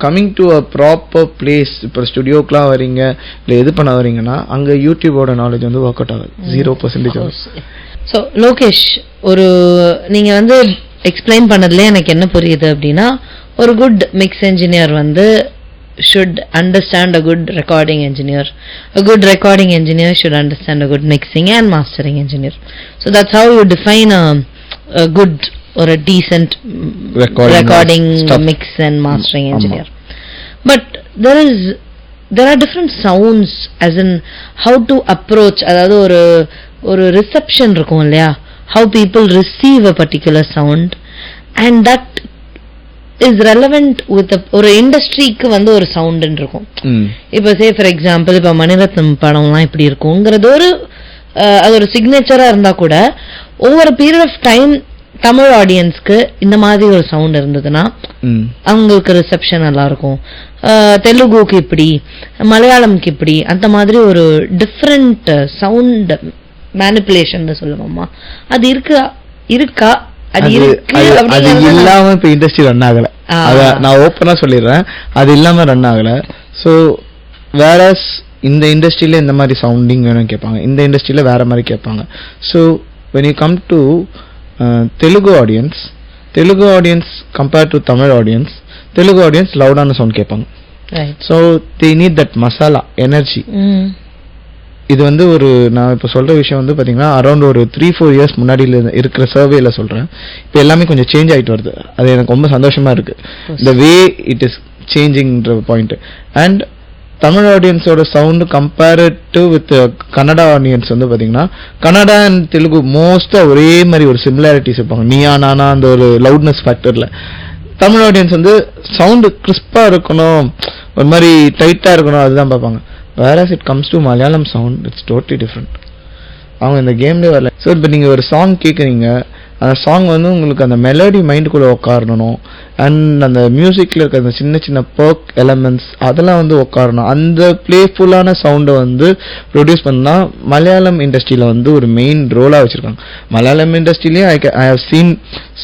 coming to a proper place, இப்போ ஸ்டுடியோக்கெலாம் வரீங்க இல்லை எது பண்ண வரீங்கன்னா அங்கே யூடியூபோட நாலேஜ் வந்து ஒர்க் அவுட் ஆகுது 0%. ஸோ லோகேஷ், ஒரு நீங்க வந்து எக்ஸ்பிளைன் பண்ணதுல எனக்கு என்ன புரியுது அப்படின்னா, ஒரு குட் மிக்ஸ் என்ஜினியர் வந்து should understand a good recording engineer. A good recording engineer should understand a good mixing and mastering engineer. So that's how you define a good or a decent recording mix and mastering engineer. But there are different sounds, as in how to approach, அதாவது ஒரு reception இருக்கும் இல்லையா, how people receive a particular sound, and that is relevant with ஒரு இண்டஸ்ட்ரிக்கு வந்து ஒரு sound இருக்கும். இப்போ சே ஃபார் எக்ஸாம்பிள் இப்போ மணிரத்னம் படம்லாம் இப்படி இருக்குங்கிறது அது ஒரு சிக்னேச்சரா இருந்தா கூட ஒவ்வொரு பீரியட் ஆஃப் டைம் தமிழ் ஆடியன்ஸ்க்கு இந்த மாதிரி ஒரு சவுண்ட் இருந்ததுன்னா அவங்களுக்கு ரிசப்ஷன் நல்லா இருக்கும். தெலுங்குக்கு இப்படி, மலையாளம்க்கு இப்படி, அந்த மாதிரி ஒரு டிஃப்ரெண்ட் சவுண்ட் மேனிப்புலேஷன் சொல்லுவோமா, அது இருக்கா? அது இல்லாம இப்ப இண்டஸ்ட்ரி ரன் ஆகல. அத நான் ஓப்பனா சொல்லிடுறேன், அது இல்லாம ரன் ஆகல. சோ வேற இந்த இண்டஸ்ட்ரியில இந்த மாதிரி சவுண்டிங் வேணும் கேட்பாங்க, இந்த இண்டஸ்ட்ரியில வேற மாதிரி கேட்பாங்க. So when you come to Telugu audience compared to Tamil audience, Telugu audience லவுடான சவுண்ட் கேட்பாங்க. So they need that masala energy. இது வந்து ஒரு நான் இப்போ சொல்ற விஷயம் வந்து பாத்தீங்கன்னா அரௌண்ட் ஒரு 3-4 இயர்ஸ் முன்னாடி இருக்கிற சர்வேல சொல்றேன். இப்போ எல்லாமே கொஞ்சம் சேஞ்ச் ஆயிட்டு வருது, அது எனக்கு ரொம்ப சந்தோஷமா இருக்கு. the way it is changing point. And Tamil ஆடியன்ஸோட sound comparative with Kannada audience வந்து பாத்தீங்கன்னா கன்னடா அண்ட் தெலுங்கு மோஸ்டா ஒரே மாதிரி ஒரு சிமிலாரிட்டிஸ் இருப்பாங்க, நீயா நானா அந்த ஒரு லவுட்னஸ் ஃபேக்டர்ல. தமிழ் ஆடியன்ஸ் வந்து சவுண்ட் கிறிஸ்பா இருக்கணும், ஒரு மாதிரி டைட்டா இருக்கணும், அதுதான் பார்ப்பாங்க. whereas it comes to Malayalam sound, it's totally different. அவங்க இந்த கேம்லேயே வரல. ஸோ இப்போ நீங்கள் ஒரு சாங் கேட்குறீங்க, அந்த சாங் வந்து உங்களுக்கு அந்த மெலடி மைண்டுக்குள்ளே உட்காரணும், அண்ட் அந்த மியூசிக்கில் இருக்க அந்த சின்ன சின்ன பர்க் எலமெண்ட்ஸ் அதெல்லாம் வந்து உட்காரணும். அந்த பிளேஃபுல்லான சவுண்டை வந்து ப்ரொடியூஸ் பண்ணால் மலையாளம் இண்டஸ்ட்ரியில் வந்து ஒரு மெயின் ரோலாக வச்சுருக்காங்க. மலையாளம் இண்டஸ்ட்ரியிலேயே I have seen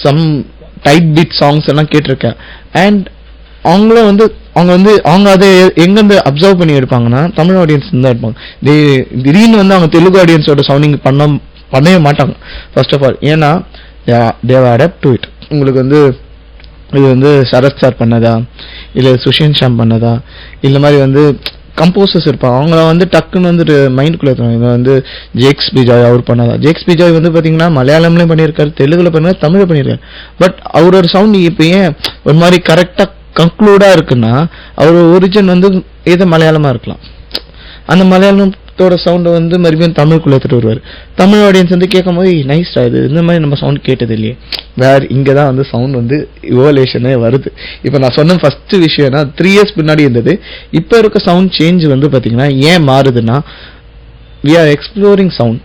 some tight beat songs எல்லாம் கேட்டிருக்கேன். அண்ட் அவங்க அதை எங்கேருந்து அப்சர்வ் பண்ணி எடுப்பாங்கன்னா தமிழ் ஆடியன்ஸ் தான் எடுப்பாங்க. திடீர்னு வந்து அவங்க தெலுங்கு ஆடியன்ஸோட சவுண்டிங் பண்ணவே மாட்டாங்க ஃபர்ஸ்ட் ஆஃப் ஆல். ஏன்னா தேவ் அடாப்ட் டு இட். உங்களுக்கு வந்து இது வந்து சரத் சார் பண்ணதா இல்லை சுஷின் ஷாம் பண்ணதா, இந்த மாதிரி வந்து கம்போசர்ஸ் இருப்பாங்க, அவங்கள வந்து டக்குன்னு வந்து மைண்டுக்குள்ள ஏற்றுவாங்க. இதை வந்து ஜேக்ஸ் பிஜாய் அவர் பண்ணதா. ஜேக்ஸ் பிஜாய் வந்து பார்த்தீங்கன்னா மலையாளம்லேயும் பண்ணியிருக்காரு, தெலுங்குல பண்ணிருக்காரு, தமிழ் பண்ணியிருக்காரு. பட் அவரோட சவுண்ட் இப்போ ஏன் ஒரு மாதிரி கரெக்டாக கன்க்ளூடா இருக்குன்னா அவர் ஒரிஜின் வந்து ஏதோ மலையாளமா இருக்கலாம், அந்த மலையாளத்தோட சவுண்டை வந்து மறுபடியும் தமிழுக்குள்ள எடுத்துட்டு வருவார். தமிழ் ஆடியன்ஸ் வந்து கேட்கும் போது நைஸ் இது, இந்த மாதிரி நம்ம சவுண்ட் கேட்டது இல்லையே, வேற இங்கதான் வந்து சவுண்ட் வந்து இவோலேஷனே வருது. இப்போ நான் சொன்ன ஃபர்ஸ்ட் விஷயம்னா 3 இயர்ஸ் முன்னாடி இருந்தது, இப்போ இருக்க சவுண்ட் சேஞ்ச் வந்து பாத்தீங்கன்னா ஏன் மாறுதுன்னா we are exploring sound.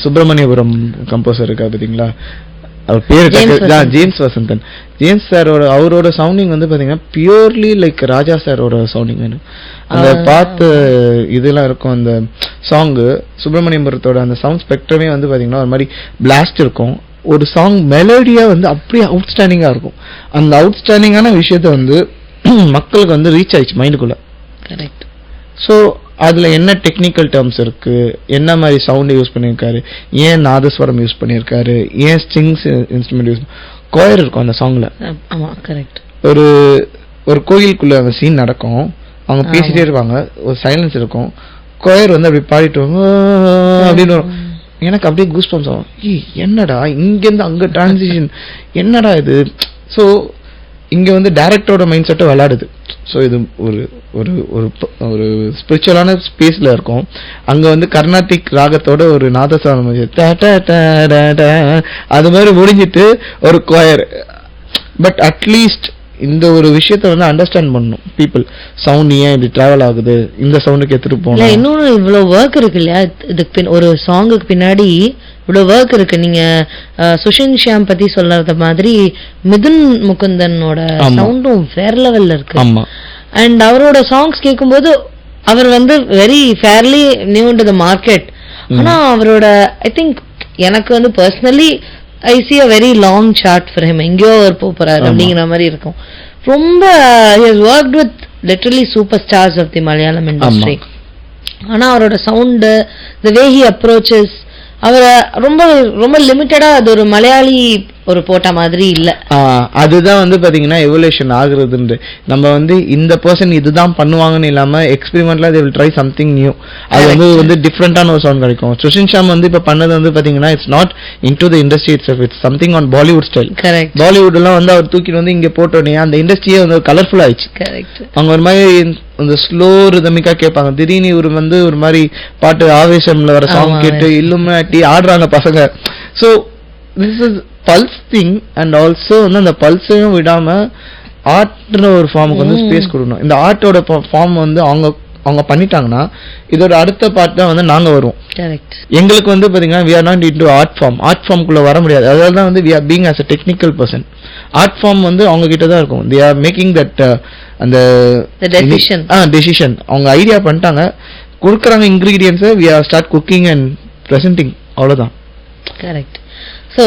Subramaniapuram composer இருக்கா பாத்தீங்களா, அவர் பேரு ஜேம்ஸ் வசந்தன். ஜேம்ஸ் சாரோட அவரோட சவுண்டிங் வந்து பாத்தீங்கன்னா பியூர்லி லைக் ராஜா சாரோட சவுண்டிங் வேணும். அந்த பார்த்து இதெல்லாம் இருக்கும் அந்த சாங்கு. சுப்பிரமணியபுரத்தோட அந்த சவுண்ட் ஸ்பெக்ட்ரமே வந்து பாத்தீங்கன்னா ஒரு மாதிரி பிளாஸ்ட் இருக்கும். ஒரு சாங் மெலோடியா வந்து அப்படியே அவுட்ஸ்டாண்டிங்கா இருக்கும். அந்த அவுட்ஸ்டாண்டிங்கான விஷயத்த வந்து மக்களுக்கு வந்து ரீச் ஆயிடுச்சு மைண்டுக்குள்ள. ஸோ அதுல என்ன டெக்னிக்கல் டேர்ம்ஸ் இருக்கு, என்ன மாதிரி சவுண்ட் யூஸ் பண்ணியிருக்காரு, ஏன் நாதஸ்வரம் யூஸ் பண்ணியிருக்காரு, ஏன் ஸ்ட்ரிங்ஸ் இன்ஸ்ட்ருமெண்ட் யூஸ், கோயர் இருக்கும் அந்த சாங்ல. ஆமா கரெக்ட். ஒரு ஒரு கோயிலுக்குள்ள அந்த சீன் நடக்கும், அவங்க பேசிட்டே இருப்பாங்க, ஒரு சைலன்ஸ் இருக்கும், கோயர் வந்து அப்படி பாடிட்டு அப்படின்னு வரும். எனக்கு அப்படியே கூஸ் பம்ப்ஸ் ஆகும். என்னடா இங்கேருந்து அங்க டிரான்சிஷன், என்னடா இது. ஸோ இங்க வந்து டைரக்டரோட மைண்ட் செட்டை விளையாடுது. ஸோ இது ஒரு ஒரு ஒரு ஸ்பிரிச்சுவலான ஸ்பேஸ்ல இருக்கும். அங்க வந்து கர்நாடிக் ராகத்தோட ஒரு நாதஸ்வரம் அது மாதிரி முடிஞ்சிட்டு ஒரு கோயர். பட் அட்லீஸ்ட் இந்த ஒரு விஷயத்த வந்து அண்டர்ஸ்டாண்ட் பண்ணணும் பீப்புள். சவுண்ட் ஏன் இப்படி டிராவல் ஆகுது, இந்த சவுண்டுக்கு எடுத்துட்டு போகணும். இன்னொன்னு இவ்வளவு ஒர்க் இருக்கு இல்லையா இதுக்கு, ஒரு சாங்குக்கு பின்னாடி இவ்வளவு ஒர்க் இருக்கு. நீங்க சுஷின் ஷியாம் பத்தி சொல்றது மாதிரி மிதுன் முகுந்தனோட சவுண்டும் வேற லெவல்ல இருக்கு. அண்ட் அவரோட சாங்ஸ் கேட்கும்போது அவர் வந்து very fairly new to the market. ஆனா அவரோட ஐ திங்க் எனக்கு வந்து personally I see a very long chart for him. எங்கேயோ அவர் போறாரு அப்படிங்கிற மாதிரி இருக்கும். ரொம்ப he has worked with literally superstars of the Malayalam industry. ஆனா அவரோட sound, the way he approaches, அவரை ரொம்ப ரொம்ப லிமிட்டடா அது ஒரு மலையாளி ஒரு போட்ட மாதிரி இல்ல. அதுதான் வந்து பாத்தீங்கன்னா எவல்யூஷன் ஆகுறதுன்னு. நம்ம வந்து இந்த பர்சன் இதுதான் பண்ணுவாங்கன்னு இல்லாம எக்ஸ்பெரிமெண்ட்ல they will try something new. அது வந்து டிஃபரெண்டான ஒரு சவுண்ட் கிடைக்கும். சுஷின் ஷாம் வந்து இப்ப பண்ணது வந்து பாத்தீங்கன்னா it's not into the industry it's it's something on Bollywood style. Correct. Bollywood எல்லாம் வந்து அவர் தூக்கிட்டு வந்து இங்க போட்டோனே அந்த இண்டஸ்ட்ரியே வந்து கலர்ஃபுல் ஆயிடுச்சு. கரெக்ட். அவங்க ஒரு மாதிரி அந்த ஸ்லோ ரிதமிக்கா கேட்பாங்க. திடீர்னு இவர் வந்து ஒரு மாதிரி பாட்டு ஆவேசம்ல வர சாங் கேட்டு இல்லுமினாட்டி ஆடுறாங்க பசங்க. So this is pulse thing. And also வந்து அந்த பல்ஸையும் விடாம ஆர்ட்ன்ற ஒரு ஃபார்முக்கு வந்து ஸ்பேஸ் கொடுக்கணும். இந்த ஆர்ட்டோட ஃபார்ம் வந்து அவங்க பண்ணிட்டாங்கன்னா இதோட அடுத்த பார்ட் தான் வந்து நாங்க வருவோம். எங்களுக்கு வந்து பாத்தீங்கன்னா we are not into art form. Art ஃபார்முக்குள்ள வர முடியாது. அதனால தான் வந்து we are being as a technical person. Art form வந்து அவங்க கிட்ட தான் இருக்கும். they are making that அந்த டெசிஷன் அவங்க ஐடியா பண்ணிட்டாங்க, கொடுக்குறாங்க ingredients, we are start cooking and presenting. அவ்வளவுதான். Correct. So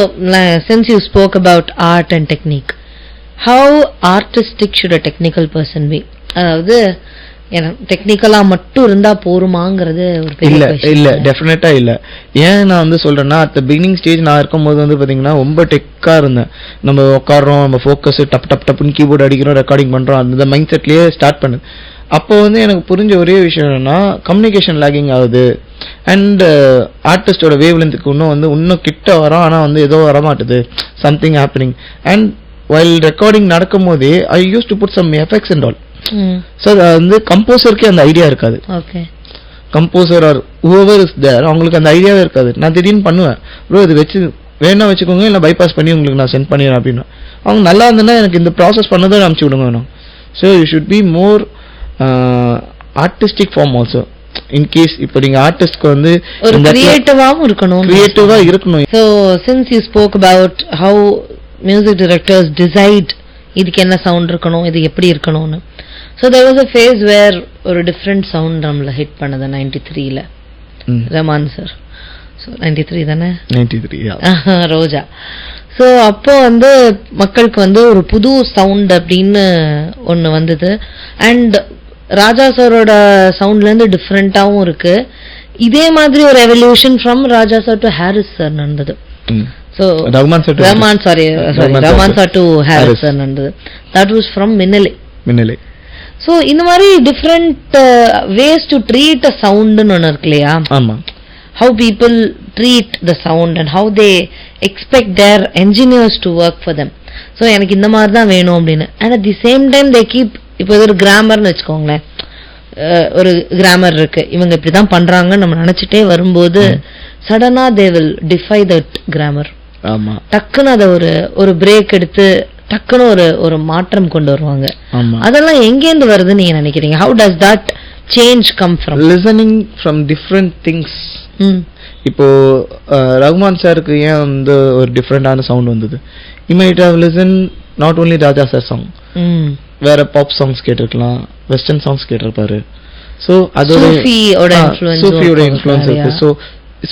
since you spoke about art and technique, how artistic should a technical person be? அதாவது டெக்னிக்கலா மட்டும் இருந்தா போருமாங்கிறது ஒரு பெரிய இல்ல டெஃபினட்டா இல்ல. ஏன் நான் வந்து சொல்றேன்னா அட் தி பிகினிங் ஸ்டேஜ் நான் இருக்கும்போது வந்து பாத்தீங்கன்னா ரொம்ப டெக்கா இருந்தேன். நம்ம உட்காரோம், நம்ம ஃபோக்கஸ் டப் டப் டப்னு கீபோர்டு அடிக்கிறோம், ரெக்கார்டிங் பண்றோம், அந்த மைண்ட் செட்லயே ஸ்டார்ட் பண்ணுது. அப்போ வந்து எனக்கு புரிஞ்ச ஒரே விஷயம் என்னன்னா கம்யூனிகேஷன் லாகிங் ஆகுது. அண்ட் ஆர்டிஸ்டோட வேவ் லென்த்துக்கு இன்னும் கிட்ட வரோம், ஆனா வந்து ஏதோ வரமாட்டுது, something happening. And while recording நடக்கும் போதே I use to put some effects and all. So அது வந்து கம்போசருக்கே அந்த ஐடியா இருக்காது. Composer or whoever is there அவங்களுக்கு அந்த ஐடியாவே இருக்காது. நான் திடீர்னு பண்ணுவேன், ப்ரோ இது வச்சு வேணா வச்சுக்கோங்க, இல்லை பைபாஸ் பண்ணி உங்களுக்கு நான் சென்ட் பண்ணிடுறேன் அப்படின்னு. அவங்க நல்லா இருந்ததுன்னா எனக்கு இந்த ப்ராசஸ் பண்ணதை அனுப்பிச்சு விடுங்க வேணும். So you should be more artistic form also. In case இப்போ நீங்க ஆர்டிஸ்ட்க்கு வந்து ஒரு கிரியேட்டிவாவும் இருக்கணும், கிரியேட்டிவா இருக்கணும். So since you spoke about how music directors decide இதுக்கு என்ன சவுண்ட் இருக்கணும், இது எப்படி இருக்கணும்னு. So there was a phase where ஒரு டிஃப்ரெண்ட் சவுண்ட் நம்மள ஹிட் பண்ணது 93ல ரஹ்மான் சார். ஸோ 93 தானே, 93 ரோஜா. ஸோ அப்போ வந்து மக்களுக்கு வந்து ஒரு புது சவுண்ட் அப்படின்னு ஒன்று வந்தது. அண்ட் ராஜா சாரோட சவுண்ட்ல இருந்து டிஃப்ரெண்டாவும் இருக்கு. இதே மாதிரி ஒரு evolution from Raja sir to Harris sir நடந்தது. So Rahman sir to Harris sir நடந்தது. That was from Minnale. So இந்த மாதிரி different ways to treat a சவுண்ட்னு ஒன்று இருக்கு இல்லையா? ஆமா. How people treat the sound and how they expect their engineers to work for them. So எனக்கு இந்த மாதிரி தான் வேணும் அப்படின்னு. And at the same time they keep, இப்போ ஒரு கிராமர்னு வச்சுக்கோங்களேன், ஒரு கிராமர் இருக்கு, இவங்க இப்படிதான் பண்றாங்கன்னு நம்ம நினைச்சிட்டே வரும்போது சடனா they will defy that grammar. ஆமா. டக்குன்னு அதை ஒரு பிரேக் எடுத்து டக்குன்னு ஒரு மாற்றம் கொண்டு வருவாங்க. அதெல்லாம் எங்கேருந்து வருதுன்னு நீங்க நினைக்கிறீங்க? How does that change come from? Listening from different things. இப்போ ரஹ்மான் சாருக்கு ஏன் வந்து ஒரு டிஃப்ரெண்டான சவுண்ட் வந்தது? You might have listened not only Raja sir song, வேற பாப் சாங்ஸ் கேட்டிருக்கலாம், வெஸ்டர்ன் சாங்ஸ் கேட்டிருப்பாரு. ஸோ அதோட சூஃபியோட இன்ஃப்ளூயன்ஸ் இருக்கு. ஸோ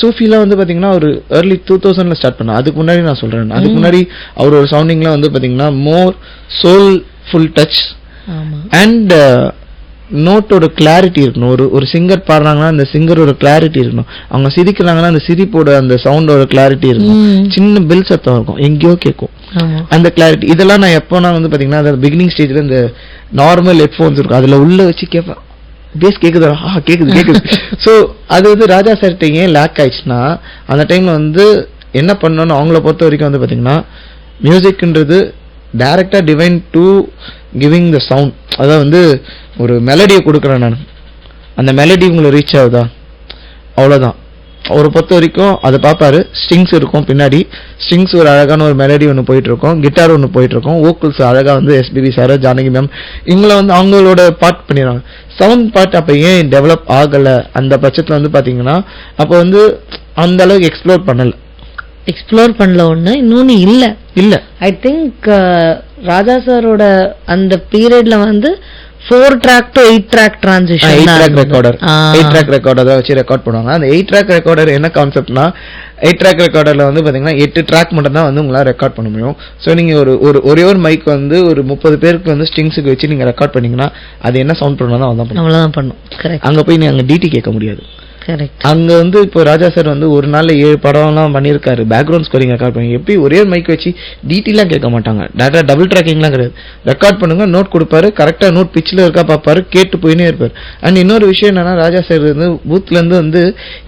சூஃபில வந்து பாத்தீங்கன்னா ஒரு early 2000ல ஸ்டார்ட் பண்ண. அதுக்கு முன்னாடி நான் சொல்றேன், அதுக்கு முன்னாடி அவரோட சவுண்டிங்லாம் வந்து பாத்தீங்கன்னா மோர் சோல்ஃபுல் டச். அண்ட் நோட்டோட கிளாரிட்டி இருக்கணும். ஒரு சிங்கர் பாடுறாங்கன்னா அந்த சிங்கரோட கிளாரிட்டி இருக்கணும். அவங்க சிரிக்கிறாங்கன்னா அந்த சிரிப்போட அந்த சவுண்டோட கிளாரிட்டி இருக்கும். சின்ன பெல் சத்தம் இருக்கும், எங்கேயோ கேட்கும், அந்த கிளாரிட்டி. இதெல்லாம் நான் எப்போனா வந்து பாத்தீங்கன்னா அந்த பிகினிங் ஸ்டேஜ்ல இந்த நார்மல் ஹெட்ஃபோன்ஸ் இருக்கும், அதுல உள்ள வச்சு கேட்பேன், பேஸ் கேக்குதா, கேக்குது. சோ அது வந்து ராஜா சார்ட்ட ஏன் லேக் ஆயிடுச்சுன்னா, அந்த டைம்ல வந்து என்ன பண்ணணும்னு அவங்கள பொறுத்த வரைக்கும் வந்து பாத்தீங்கன்னா, மியூசிக்ன்றது டைரக்டா divine to giving the sound. அதாவது வந்து ஒரு மெலடியை கொடுக்குறேன் நான், அந்த மெலடி உங்களை ரீச் ஆகுதா, அவ்வளோதான். அவரை பொறுத்த வரைக்கும் அதை பார்ப்பாரு. ஸ்ட்ரிங்ஸ் இருக்கும் பின்னாடி, ஸ்ட்ரிங்ஸ் ஒரு அழகான ஒரு மெலடி ஒன்று போயிட்டு இருக்கும், கிட்டார் ஒன்று போயிட்டு இருக்கும், வோக்கல்ஸ் அழகாக வந்து எஸ்பிபி சார், ஜானகி மேம் இவங்களை வந்து அவங்களோட பார்ட் பண்ணிடுறாங்க. சவுண்ட் பார்ட் அப்போ ஏன் டெவலப் ஆகலை அந்த பட்சத்தில் வந்து பார்த்தீங்கன்னா, அப்போ வந்து அந்த அளவுக்கு எக்ஸ்ப்ளோர் பண்ணல ஒண்ணு. இன்னொன்னு இல்ல ஐ திங்க் ராஜா சாரோட அந்த பீரியட்ல வந்து 4 track to 8 track transition, 8 track recorder தான் வச்சு ரெக்கார்ட் பண்ணுவாங்க. அந்த 8 track recorder என்ன கான்செப்ட்னா, 8 track recorderல வந்து பாத்தீங்கன்னா 8 track மட்டும் தான் வந்து உங்களால ரெக்கார்ட் பண்ண முடியும். சோ நீங்க ஒரே ஒரு மைக் வந்து ஒரு 30 பேருக்கு வந்து ஸ்ட்ரிங்ஸுக்கு வச்சு நீங்க ரெக்கார்ட் பண்ணீங்கன்னா அது என்ன சவுண்ட் பண்ணணும் அவ்வளவுதான் பண்ணும். அங்க போய் நீங்க டிடி கேட்க முடியாது. அங்க வந்து இப்போ ராஜா சார் வந்து ஒரு நாள்ல 7 படம்லாம் பண்ணிருக்காரு, பேக்ரவுண்ட் ஸ்கோரிங் ரெக்கார்ட் பண்ணி. எப்படி ஒரே மைக் வச்சு டிடிலாம் கேட்க மாட்டாங்க, டேரக்டா டபுள் ட்ராக்கிங்லாம் கிடையாது. ரெக்கார்ட் பண்ணுங்க, நோட் கொடுப்பாரு, கரெக்டா நோட் பிச்சில் இருக்கா பார்ப்பாரு, கேட்டு போயினே இருப்பாரு. அண்ட் இன்னொரு விஷயம் என்னன்னா, ராஜா சார் வந்து பூத்ல இருந்து வந்து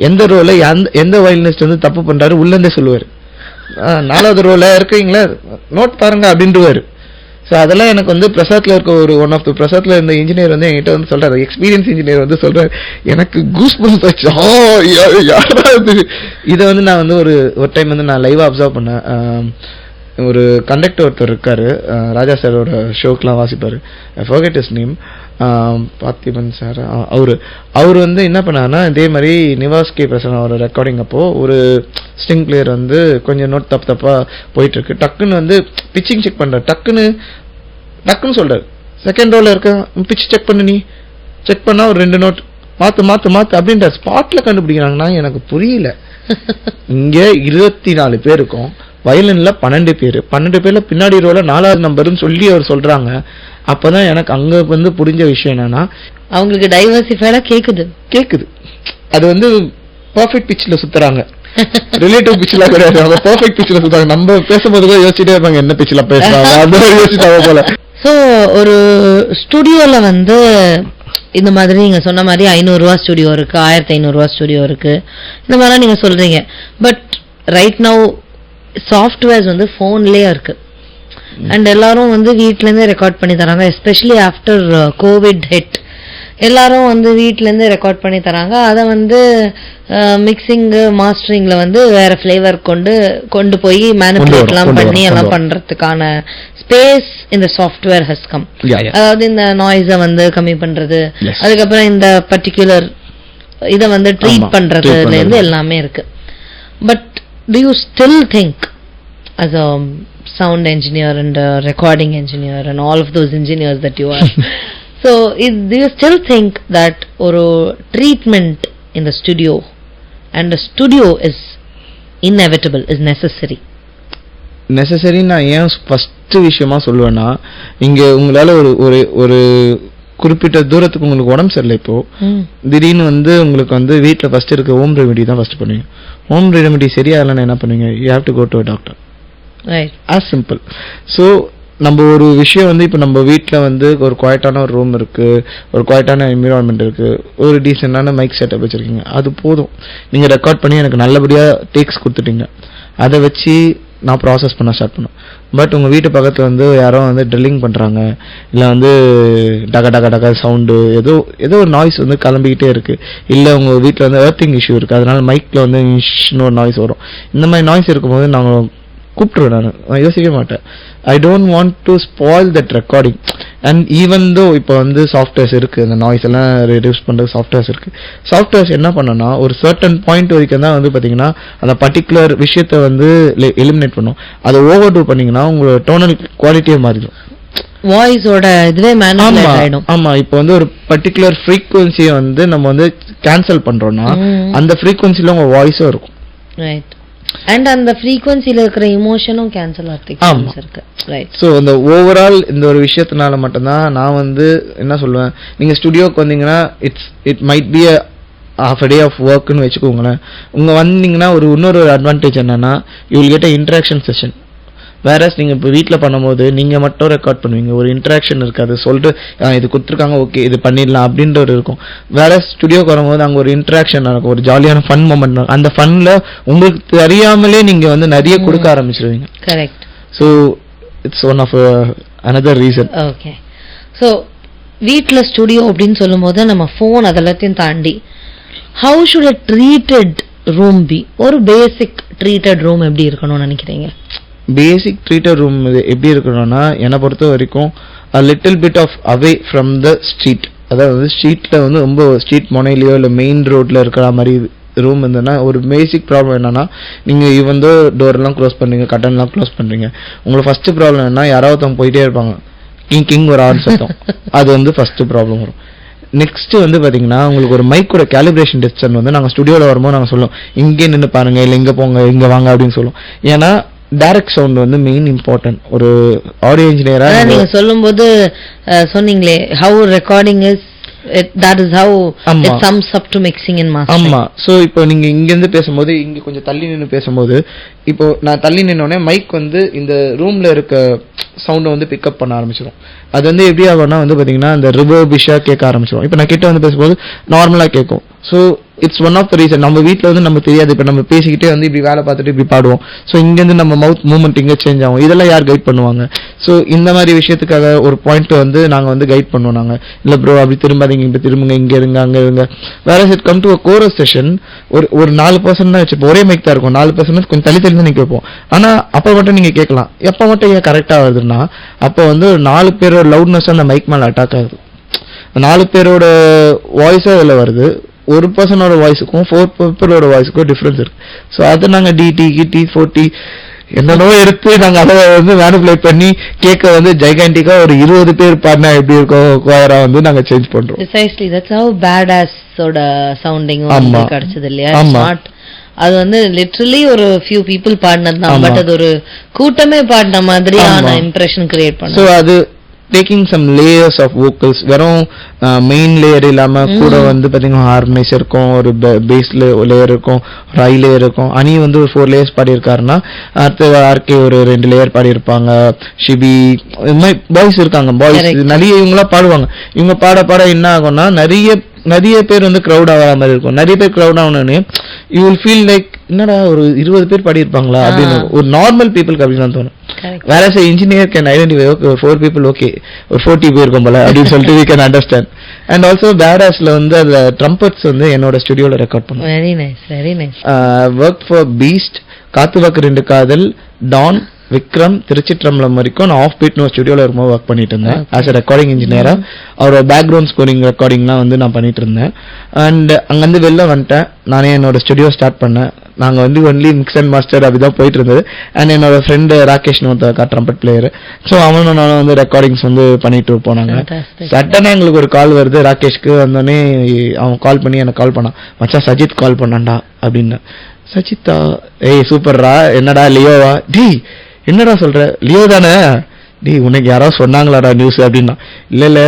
எந்த ரோல எந்த வயலினிஸ்ட் வந்து தப்பு பண்றாரு உள்ள இருந்தே சொல்லுவாரு. 4வது ரோல இருக்கீங்களா, நோட் பாருங்க அப்படின்ட்டுவாரு. ஸோ அதெல்லாம் எனக்கு வந்து பிரசாத்ல இருக்க ஒரு ஒன் ஆஃப் த பிரசாத்ல இருந்த இன்ஜினியர் வந்து என்கிட்ட வந்து சொல்றாரு, எக்ஸ்பீரியன்ஸ் இன்ஜினியர் வந்து சொல்றாரு, எனக்கு கூஸ் பம்ப்ஸ் ஆச்சு. யாரா இது? இதை வந்து நான் வந்து ஒரு டைம் வந்து நான் லைவா அப்சர்வ் பண்ணேன். ஒரு கண்டக்டர் ஒருத்தர் இருக்காரு, ராஜா சாரோட ஷோக்கெலாம் வாசிப்பாரு, forget his name, Parthiban sir. அவர் வந்து என்ன பண்ணாருன்னா, இதே மாதிரி நிவாஸ் கே பிரசன்னா ஒரு ரெக்கார்டிங் அப்போ ஒரு ஸ்ட்ரிங் பிளேயர் வந்து கொஞ்சம் நோட் தப்பா போயிட்டு இருக்கு, டக்குன்னு வந்து பிச்சிங் செக் பண்றாரு, டக்குன்னு சொல்றாரு, செகண்ட் ரோல இருக்க பிச் செக் பண்ணு, நீ செக் பண்ணா ஒரு 2 நோட் மாத்து அப்படின்ற ஸ்பாட்ல கண்டுபிடிக்கிறாங்கன்னா எனக்கு புரியல. இங்க 24 பேர் இருக்கும், வயலின்ல 12 பேர்ல பின்னாடி ரோல 4வது நம்பர்னு சொல்லி அவர் சொல்றாங்க. அப்பதான் எனக்கு அங்க வந்து புரிஞ்ச விஷயம் என்னன்னா, அவங்களுக்கு டைவர்சிஃபைடா கேக்குது. அது வந்து பெர்ஃபெக்ட் பிட்ச்ல சுத்துறாங்க, ரிலேட்டிவ் பிட்ச்ல கிடையாது, அவங்க பெர்ஃபெக்ட் பிட்ச்ல சுத்துறாங்க. நம்ம பேசும்போது கூட யோசிச்சுட்டே இருப்பாங்க, என்ன பிட்ச்ல பேசுறாங்க, அந்த மாதிரி யோசிச்சாங்க போல. சோ ஒரு ஸ்டுடியோல வந்து இந்த மாதிரி நீங்க சொன்ன மாதிரி 500 ரூபா ஸ்டுடியோ இருக்கு, 1500 ரூபா ஸ்டுடியோ இருக்கு, இந்த மாதிரிலாம் நீங்க சொல்றீங்க. பட் ரைட் நவ் சாஃப்ட்வேர்ஸ் வந்து போன்லயே இருக்கு, அண்ட் எல்லாரும் வந்து வீட்ல இருந்தே ரெக்கார்ட் பண்ணி தராங்க. எஸ்பெஷலி ஆஃப்டர் கோவிட் ஹிட், எல்லாரும் வந்து வீட்ல இருந்து ரெக்கார்ட் பண்ணி தராங்க. அதை வந்து மிக்சிங் மாஸ்டரிங்ல வந்து வேற ஃபிளேவர் கொண்டு போய் மேனிபுலேட்லாம் பண்ணி எல்லாம் பண்றதுக்கான ஸ்பேஸ் இந்த சாஃப்ட்வேர் ஹஸ் கம். அதாவது இந்த நாய்ஸை வந்து கம்மி பண்றது, அதுக்கப்புறம் இந்த பர்டிகுலர் இதை வந்து ட்ரீட் பண்றதுல இருந்து எல்லாமே இருக்கு. But do you still think as a sound engineer and a recording engineer and all of those engineers that you are, so do you still think that or treatment in the studio and the studio is inevitable, is necessary? நான் ஏன் first விஷயமா சொல்லுவேன்னா, இங்க உங்களால ஒரு குறிப்பிட்ட தூரத்துக்கு உங்களுக்கு உடம்பு சரியில்லை, இப்போ திடீர்னு வந்து உங்களுக்கு வந்து வீட்டில் ஃபர்ஸ்ட் இருக்க ஹோம் ரெமெடி தான் ஃபர்ஸ்ட் பண்ணுவீங்க. ஹோம் ரெமெடி சரியாகலன்னா என்ன பண்ணுவீங்க? You have to go to doctor, as simple. So நம்ம ஒரு விஷயம் வந்து இப்போ நம்ம வீட்டில் வந்து ஒரு குவாய்ட்டான ஒரு ரூம் இருக்கு, ஒரு குவாய்ட்டான என்விரான்மெண்ட் இருக்கு, ஒரு டீசெண்டான மைக் செட்டப் வச்சிருக்கீங்க, அது போதும். நீங்கள் ரெக்கார்ட் பண்ணி எனக்கு நல்லபடியாக டேக்ஸ் கொடுத்துட்டீங்க, அதை வச்சு நான் ப்ராசஸ் பண்ண ஸ்டார்ட் பண்ணேன். பட் உங்கள் வீட்டு பக்கத்தில் வந்து யாரோ வந்து ட்ரில்லிங் பண்ணுறாங்க, இல்லை வந்து டக சவுண்டு ஏதோ ஒரு நாய்ஸ் வந்து கிளம்பிக்கிட்டே இருக்குது, இல்லை உங்கள் வீட்டில் வந்து எர்த்திங் இஷ்யூ இருக்குது, அதனால மைக்கில் வந்து ஒரு நாய்ஸ் வரும். இந்த மாதிரி நாய்ஸ் இருக்கும்போது நாங்கள் கூப்பிட்டுருவேன், நான் யோசிக்க மாட்டேன். I don't want to spoil that recording. And even though இப்போ வந்து சாஃப்ட்வேர்ஸ் இருக்கு, அந்த நாய்ஸ் எல்லாம் ரெடியூஸ் பண்றது சாஃப்ட்வேர்ஸ் இருக்கு. சாஃப்ட்வேர்ஸ் என்ன பண்ணனா, ஒரு சர்டன் பாயிண்ட் வரைக்கும் தான் வந்து பாத்தீங்கன்னா அந்த பர்டிகுலர் விஷயத்தை வந்து எலிமினேட் பண்ணும். அதை ஓவர் டூ பண்ணீங்கன்னா உங்களோட டோனல் குவாலிட்டியே மாறிடும், வாய்ஸோட இதுவே மேனேஜ் ஆயிடும். ஆமா, இப்போ வந்து ஒரு பர்டிகுலர் ஃப்ரீக்வன்சியை வந்து நம்ம வந்து கேன்சல் பண்றோம்னா அந்த ஃப்ரீக்வன்சில உங்க வாய்ஸும் இருக்கும். ரைட். அண்ட் அந்த ஃப்ரீக்வன்சில இருக்கிற இமோஷனும் கேன்சல் ஆகிறதுக்கு சான்ஸ் இருக்கு. ரைட். ஸோ இந்த ஓவரால் இந்த ஒரு விஷயத்தினால மட்டும்தான் நான் வந்து என்ன சொல்லுவேன், நீங்க ஸ்டுடியோக்கு வந்தீங்கன்னா it might be half a day of workனு வச்சுக்கோங்களேன். உங்க வந்தீங்கன்னா இன்னொரு அட்வான்டேஜ் என்னன்னா you will get a interaction session. Whereas நீங்க இப்போ வீட்டில் பண்ணும்போது நீங்க மட்டும் ரெக்கார்ட் பண்ணுவீங்க, ஒரு இன்டராக்ஷன் இருக்காது. சொல்லிட்டு இது கொடுத்துருக்காங்க ஓகே இது பண்ணிடலாம் அப்படின்ற ஒரு இருக்கும். வேற ஸ்டுடியோக்கு வரும்போது அங்கே ஒரு இன்டராக்ஷன் நடக்கும், ஒரு ஜாலியான ஃபன் மூமெண்ட் நடக்கும். அந்த ஃபன்ல உங்களுக்கு தெரியாமலே நீங்க வந்து நிறைய கொடுக்க ஆரம்பிச்சிருவீங்க. Correct. So it's one of another reason. Okay. So வீட்டில் ஸ்டுடியோ அப்படின்னு சொல்லும் போது நம்ம ஃபோன் அதெல்லாத்தையும் தாண்டி how should a treated room be? ஒரு பேசிக் ட்ரீட்டட் ரூம் எப்படி இருக்கணும்னு நினைக்கிறீங்க? பேசிக் ட்ரீட்டட் ரூம் எப்படி இருக்கணும்னா என்னை பொறுத்த வரைக்கும் a little bit of away from the street. அதாவது ஸ்ட்ரீட்ல வந்து ரொம்ப ஸ்ட்ரீட் முனையிலையோ இல்லை மெயின் ரோட்ல இருக்கிற மாதிரி ரூம் இருந்ததுன்னா ஒரு பேசிக் ப்ராப்ளம் என்னன்னா நீங்க வந்து டோர்லாம் க்ளோஸ் பண்றீங்க, கட்டன்லாம் க்ளோஸ் பண்றீங்க. உங்களுக்கு ஃபர்ஸ்ட் ப்ராப்ளம் என்னன்னா யாராவது போயிட்டே இருப்பாங்க, கிங் ஒரு ஆன் சத்தம், அது வந்து ஃபர்ஸ்ட் ப்ராப்ளம் வரும். நெக்ஸ்ட் வந்து பாத்தீங்கன்னா உங்களுக்கு ஒரு மைக்கோட கேலிப்ரேஷன் டிஸ்டன்ஸ் வந்து நாங்கள் ஸ்டுடியோவில் வரும்போது நாங்கள் சொல்லுவோம் இங்கே நின்று பாருங்க இல்லை இங்கே போங்க இங்கே வாங்க அப்படின்னு சொல்லுவோம். ஏன்னா டைரக்ட் சவுண்ட் வந்து மெயின் இம்பார்ட்டன்ட். ஒரு ஆடியோ இன்ஜினியரா நீங்க சொல்லும்போது சொன்னீங்களே how recording is that is how it sums up to mixing and mastering. ஆமா. சோ இப்போ நீங்க இங்க இருந்து பேசும்போது இங்க கொஞ்சம் தள்ளி நின்னு பேசும்போது இப்போ நான் தள்ளி நின்னோனே மைக் வந்து இந்த ரூம்ல இருக்க சவுண்டை வந்து பிக்கப் பண்ண ஆரம்பிச்சிடும். அது வந்து எப்படி ஆகும்னா வந்து பாத்தீங்கன்னா அந்த ரிவர்பிஷா கேட்க ஆரம்பிச்சிடும். இப்போ நான் கிட்ட வந்து பேசும்போது நார்மலா கேட்கும். So it's one of the reason. நம்ம வீட்டில் வந்து நம்ம தெரியாது, இப்போ நம்ம பேசிக்கிட்டே வந்து இப்படி வேலை பார்த்துட்டு இப்படி பாடுவோம். ஸோ இங்கேருந்து நம்ம மவுத் மூவ்மெண்ட் இங்கே சேஞ்ச் ஆகும். இதெல்லாம் யார் கைட் பண்ணுவாங்க? ஸோ இந்த மாதிரி விஷயத்துக்காக ஒரு பாயிண்ட் வந்து நாங்கள் வந்து கைட் பண்ணுவோம். நாங்கள் இல்லை ப்ரோ அப்படி திரும்பாதீங்க, இப்படி திரும்புங்க, இங்கே இருங்க அங்கே இருங்க. வேற it come to chorus session ஒரு 4% தான் வச்சுப்போம், ஒரே மைக் தான் இருக்கும். 4% கொஞ்சம் தள்ளி தள்ளி தான் நிற்க வைப்போம். ஆனால் அப்போ மட்டும் நீங்கள் கேட்கலாம். எப்போ மட்டும் ஏன் கரெக்டாக வருதுன்னா அப்போ வந்து 4 பேரோட லவுட்னஸ் அந்த மைக் மேலே அட்டாக் ஆகுது. 4 பேரோட வாய்ஸாக அதில் வருது. ஒரு பர்சனோட வாய்ஸுக்கும் 4 பீப்புளோட வாய்ஸுக்கும் டிஃபரன்ஸ் இருக்கு. ஸோ அதை நாங்கள் டிடி கிட்டி 40 என்னென்னோ எடுத்து நாங்கள் அதை வந்து மேனிபுலேட் பண்ணி கேட்க வந்து ஜைகாண்டிக்கா ஒரு 20 பேர் பாடினா எப்படி இருக்கும் கோயரா வந்து நாங்கள் சேஞ்ச் பண்றோம். Precisely, that's how badass ஓட சவுண்டிங் கிடைச்சது இல்லையா? அது வந்து லிட்டரலி ஒரு few people பாடினது தான், பட் அது ஒரு கூட்டமே பாடின மாதிரியான இம்ப்ரெஷன் கிரியேட் பண்ணு. ஸோ அது taking some layers of vocals, வெறும் மெயின் லேயர் இல்லாம கூட வந்து பாத்தீங்கன்னா ஹார்மனைஸ் இருக்கும், ஒரு பேஸ் லேயர் இருக்கும், ஒரு ஐ லேயர் இருக்கும். அனி வந்து ஒரு 4 லேயர்ஸ் பாடியிருக்காருன்னா அடுத்து ஆர்கே ஒரு 2 லேயர் பாடியிருப்பாங்க, ஷிபி இது மாதிரி பாய்ஸ் இருக்காங்க. பாய்ஸ் நிறைய இவங்களா பாடுவாங்க. இவங்க பாட பாட என்ன ஆகும்னா நிறைய பேர் வந்து க்ரௌட் ஆகிற மாதிரி இருக்கும். நிறைய பேர் க்ரௌட் ஆகணும்னு யூ வில் ஃபீல் லைக் என்னடா ஒரு 20 பேர் பாடியிருப்பாங்களா அப்படின்னு ஒரு நார்மல் பீப்புளுக்கு அப்படின்னு தான் தோணும். வேற engineer can identify okay 4 people okay ஒரு 40 பேர் இருக்கும் போல அப்படின்னு சொல்லிட்டு we can understand. And also பேடாஸ்ல வந்து அந்த ட்ரம்பட்ஸ் வந்து என்னோட ஸ்டுடியோல ரெக்கார்ட் பண்ணுவேன். Very nice very nice. Work for Beast, காத்து வாக்கு 2 காதல், டான், விக்ரம், திருச்சிற்றம்பலம் வரைக்கும் நான் ஆஃப் பீட் நோ ஸ்டுடியோல இருக்கும்போது ஒர்க் பண்ணிட்டு இருந்தேன் ஆஸ் அ ரெக்கார்டிங் இன்ஜினியரா. அவரோட பேக்ரவுண்ட் ஸ்கோரிங் ரெக்கார்டிங்லாம் வந்து நான் பண்ணிட்டு இருந்தேன். அண்ட் அங்கேருந்து வெளில வந்துட்டேன், நானே என்னோட ஸ்டுடியோ ஸ்டார்ட் பண்ணேன். நாங்கள் வந்து ஒன்லி மிக்ஸ் அண்ட் மாஸ்டர் அப்படிதான் போயிட்டு இருந்தது. அண்ட் என்னோட ஃப்ரெண்டு ராகேஷ்னு ஒருத்தர் ட்ரம்பட் பிளேயர். ஸோ அவனும் நானும் வந்து ரெக்கார்டிங்ஸ் வந்து பண்ணிட்டு இருப்போம். நாங்கள் சட்டனே எங்களுக்கு ஒரு கால் வருது ராகேஷ்க்கு. வந்தோடனே அவன் கால் பண்ணி எனக்கு கால் பண்ணான், மச்சான் சஜித் கால் பண்ணான்டா அப்படின்னு. சஜித்தா? ஏய் சூப்பர்ரா, என்னடா லியோவா? டி என்னடா சொல்ற, லியோ தானே? டி உனக்கு யாராவது சொன்னாங்களாடா நியூஸ் அப்படின்னா. இல்ல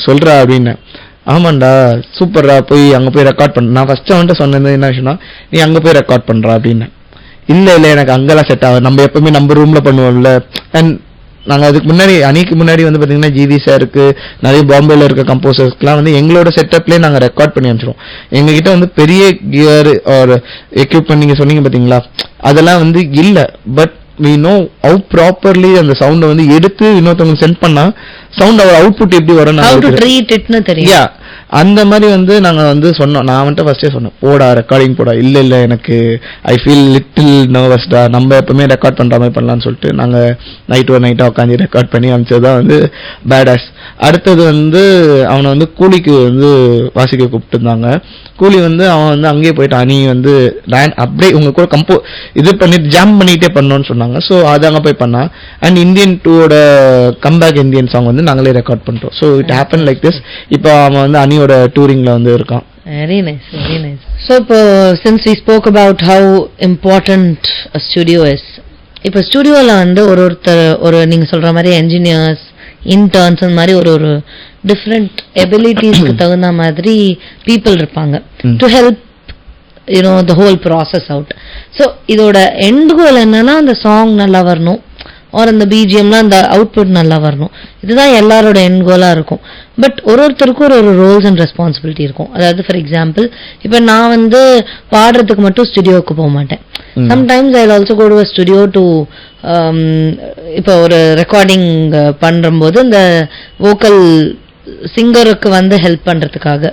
சொல்றா அப்படின்னு. ஆமாண்டா சூப்பர்ரா, போய் அங்க போய் ரெக்கார்ட் பண்ண. நான் ஃபர்ஸ்ட் அவன்ட்டு சொன்னது என்ன விஷயம்னா நீ அங்க போய் ரெக்கார்ட் பண்றா அப்படின்னு. இல்ல எனக்கு அங்கெல்லாம் செட் ஆகும், நம்ம எப்பவுமே நம்ம ரூம்ல பண்ணுவோம்ல. அண்ட் நாங்கள் அதுக்கு முன்னாடி அன்னைக்கு முன்னாடி வந்து பார்த்தீங்கன்னா ஜிவி சாருக்கு நிறைய பாம்பேல இருக்க கம்போசர்ஸ்க்குலாம் வந்து எங்களோட செட்டப்லேயே நாங்கள் ரெக்கார்ட் பண்ணி அனுப்பிச்சிடுவோம். எங்ககிட்ட வந்து பெரிய கியர் ஒரு எக்யூப்மெண்ட் நீங்கள் சொன்னீங்க பார்த்தீங்களா, அதெல்லாம் வந்து இல்லை. But we know how properly அந்த சவுண்டை வந்து எடுத்து இன்னொருத்தவங்க சென்ட் பண்ணா சவுண்ட் அவர் அவுட்புட் எப்படி வரும் அந்த மாதிரி வந்து நாங்க வந்து சொன்னோம். நான் வந்துட்டு ஃபர்ஸ்டே சொன்னேன், போடா ரெக்கார்டிங் போடா. இல்ல எனக்கு ஐ ஃபீல் லிட்டில் நர்வஸ்டா, நம்ம எப்பவுமே ரெக்கார்ட் பண்ற மாதிரி பண்ணலாம்னு சொல்லிட்டு நாங்க நைட்டா உட்காந்து ரெக்கார்ட் பண்ணி அனுப்பிச்சதுதான் வந்து பேடாஸ். அடுத்தது வந்து அவனை வந்து கூலிக்கு வந்து வாசிக்க கூப்பிட்டு இருந்தாங்க. கூலி வந்து அவன் வந்து அங்கேயே போயிட்டு அணி வந்து அப்படியே உங்க கூட இது பண்ணிட்டு ஜாம் பண்ணிட்டே பண்ணோன்னு சொன்னாங்க. ஸோ அது அங்கே போய் பண்ணான். அண்ட் இந்தியன் 2ஓட கம்பேக் இந்தியன் சாங் வந்து நாங்களே ரெக்கார்ட் பண்றோம். So it happen like this. இப்போ அவன் வந்து அணியோட டூரிங்ல வந்து இருக்கான். Very nice, very nice. So, since we spoke about how important a studio is, இப்போ ஸ்டுடியோல வந்து ஒரு நீங்க சொல்ற மாதிரி என்ஜினியர்ஸ், இன்டர்ன்ஸ் அந்த மாதிரி ஒரு டிஃப்ரெண்ட் எபிலிட்டிஸ்க்கு தகுந்த மாதிரி பீப்புள் இருப்பாங்க to help the whole process out. So இதோட எண்ட் கோல் என்னன்னா அந்த சாங் நல்லா வரணும், ஆர் அந்த பிஜிஎம்லாம் அந்த அவுட்புட் நல்லா வரணும். இதுதான் எல்லாரோட எண்ட் கோலா இருக்கும். பட் ஒருத்தருக்கும் ஒரு ரோல்ஸ் அண்ட் ரெஸ்பான்சிபிலிட்டி இருக்கும். அதாவது ஃபார் எக்ஸாம்பிள் இப்போ நான் வந்து பாடுறதுக்கு மட்டும் ஸ்டுடியோவுக்கு போக மாட்டேன். Sometimes I also go to a studio to இப்போ ஒரு ரெக்கார்டிங் பண்ணும்போது இந்த வோக்கல் சிங்கருக்கு வந்து ஹெல்ப் பண்றதுக்காக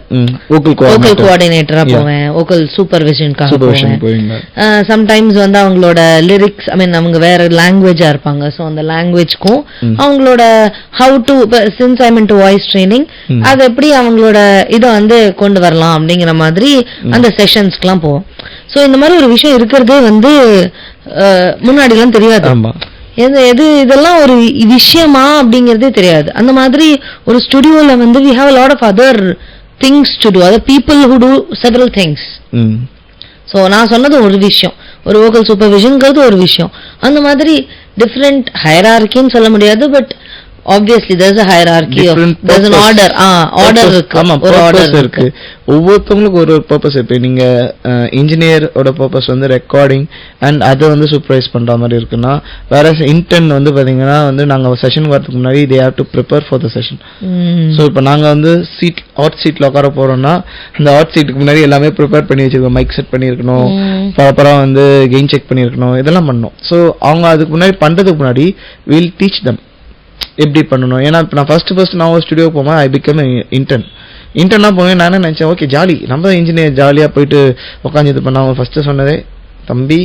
வோக்கல் கோஆர்டினேட்டரா போவேன், வோக்கல் சூப்பர்விஷனுக்காக போவேன். சம்டைம்ஸ் வந்து அவங்களோட லிரிக்ஸ், ஐ மீன் அவங்க வேற லாங்குவேஜா இருப்பாங்க, ஸோ அந்த லாங்குவேஜ்க்கும் அவங்களோட how to, since I mean to voice training, அது எப்படி அவங்களோட இதை வந்து கொண்டு வரலாம் அப்படிங்கிற மாதிரி அந்த செஷன்ஸ்க்குலாம் போவோம். ஸோ இந்த மாதிரி ஒரு விஷயம் இருக்கிறதே வந்து முன்னாடி எல்லாம் தெரியாது. எது இதெல்லாம் ஒரு விஷயமா அப்படிங்கறதே தெரியாது. அந்த மாதிரி ஒரு ஸ்டுடியோல வந்து we have a lot of other things to do, other people who do several things. So நான் சொன்னது ஒரு விஷயம், ஒரு வோக்கல் சூப்பர்விஷன்ங்கிறது ஒரு விஷயம். அந்த மாதிரி டிஃப்ரெண்ட் ஹையரார்கின்னு சொல்ல முடியாது, but obviously there's a hierarchy of, there's an order. Order இருக்கு. ஆமா, ஒரு ஆர்டர் இருக்கு. ஒவ்வொருத்தவங்களுக்கு ஒரு பர்பஸ் இருக்கு. நீங்க இன்ஜினியர் ஓட பர்பஸ் வந்து ரெக்கார்டிங் அண்ட் அதை வந்து சூப்பர்வைஸ் பண்ற மாதிரி இருக்குன்னா, வேற இன்டர்ன் வந்து பாத்தீங்கன்னா வந்து நாங்க செஷன் வரதுக்கு முன்னாடி they have to prepare for the session. So இப்போ நாங்க வந்து ஹாட் சீட்ல உட்கார போறோம்னா அந்த ஹாட் சீட்டுக்கு முன்னாடி எல்லாமே ப்ரிப்பேர் பண்ணி வச்சிருக்கோம். மைக் செட் பண்ணிருக்கணும், ப்ராப்பரா வந்து கெயின் செக் பண்ணிருக்கணும், இதெல்லாம் பண்ணணும். ஸோ அவங்க அதுக்கு முன்னாடி பண்றதுக்கு முன்னாடி we'll teach them எப்படி பண்ணணும். ஏன்னா இப்போ நான் ஃபர்ஸ்ட் நான் ஒரு ஸ்டுடியோ போவேன், ஐ பிகம் இன்டர்னா போவேன். நானே நினைச்சேன் ஓகே ஜாலி, நம்ம இன்ஜினியர் ஜாலியா போயிட்டு உட்காந்து இது பண்ண. அவங்க ஃபர்ஸ்ட் சொன்னதே தம்பி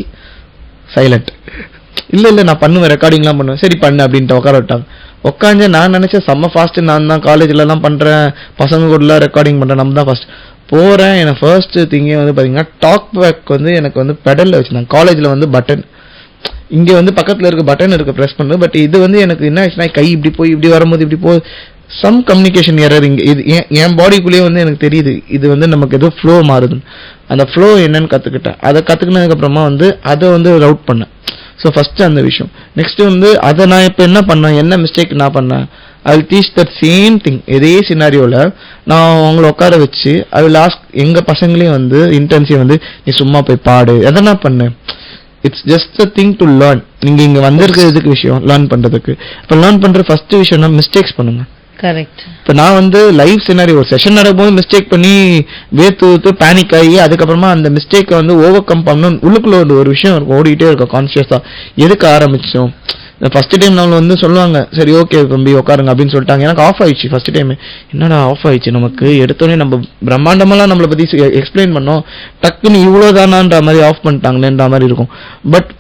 சைலண்ட், இல்ல நான் பண்ணுவேன், ரெக்கார்டிங்லாம் பண்ணுவேன், சரி பண்ணு அப்படின்ட்டு உட்கார விட்டாங்க. உட்காந்து நான் நினைச்சேன் செம்ம ஃபாஸ்ட், நான் தான் காலேஜ்ல எல்லாம் பண்றேன், பசங்க கூட ரெக்கார்டிங் பண்றேன், நம்ம தான் ஃபர்ஸ்ட் போறேன். எனக்கு ஃபர்ஸ்ட் திங்கே வந்து பாத்தீங்கன்னா டாக் பேக் வந்து எனக்கு வந்து பெடல்ல வச்சிருந்தாங்க. காலேஜ்ல வந்து பட்டன் இங்க வந்து பக்கத்துல இருக்க பட்டன் இருக்கு பிரஸ் பண்ணு, பட் இது வந்து எனக்கு என்ன ஆச்சுன்னா கை இப்படி போய் இப்படி வரும்போது இப்படி போய் சம் கம்யூனிகேஷன் எரர் இங்க இது என் பாடிக்குள்ளேயே வந்து எனக்கு தெரியுது இது வந்து நமக்கு ஏதோ ஃப்ளோ மாறுது. அந்த ஃப்ளோ என்னன்னு கத்துக்கிட்டேன். அதை கத்துக்கினதுக்கு அப்புறமா வந்து அதை வந்து ரவுட் பண்ணேன். ஸோ ஃபர்ஸ்ட் அந்த விஷயம். நெக்ஸ்ட் வந்து அதை நான் இப்போ என்ன பண்ணேன், என்ன மிஸ்டேக் நான் பண்ணேன், I will teach that same thing. இதே சினாரியோல நான் அவங்கள உட்கார வச்சு ஐ வில் ஆஸ்க் எங்க பசங்களையும் வந்து இன்டென்சிவ் வந்து நீ சும்மா போய் பாடு, எதனா பண்ணு. It's just a thing to learn. நீங்க இங்க வந்திருக்கிறதுக்கு விஷயம் லேர்ன் பண்றதுக்கு. இப்ப லேர்ன் பண்ற ஃபர்ஸ்ட் விஷயம்னா மிஸ்டேக்ஸ் பண்ணுங்க. கரெக்ட். இப்ப நான் வந்து லைவ் சினாரி ஒரு செஷன் நடக்கும்போது மிஸ்டேக் பண்ணி வேத்து பேனிக் ஆகி அதுக்கப்புறமா அந்த மிஸ்டேக்கை வந்து ஓவர் கம் பண்ணணும். உள்ளுக்குள்ள ஒரு விஷயம் இருக்கும், ஓடிக்கிட்டே இருக்கும் கான்சியஸா. எதுக்கு ஆரம்பிச்சோம்? ஃபர்ஸ்ட் டைம் நம்ம வந்து சொல்லுவாங்க சரி ஓகே தம்பி உட்காருங்க அப்படின்னு சொல்லிட்டாங்க. எனக்கு ஆஃப் ஆயிடுச்சு ஃபர்ஸ்ட் டைம். என்னடா ஆஃப் ஆயிடுச்சு, நமக்கு எடுத்தோடனே நம்ம பிரம்மாண்டமெல்லாம் நம்மளை பத்தி எக்ஸ்பிளைன் பண்ணோம், டக்குன்னு இவ்வளவுதானான்ற மாதிரி ஆஃப் பண்ணிட்டாங்களேன்ற மாதிரி இருக்கும். பட்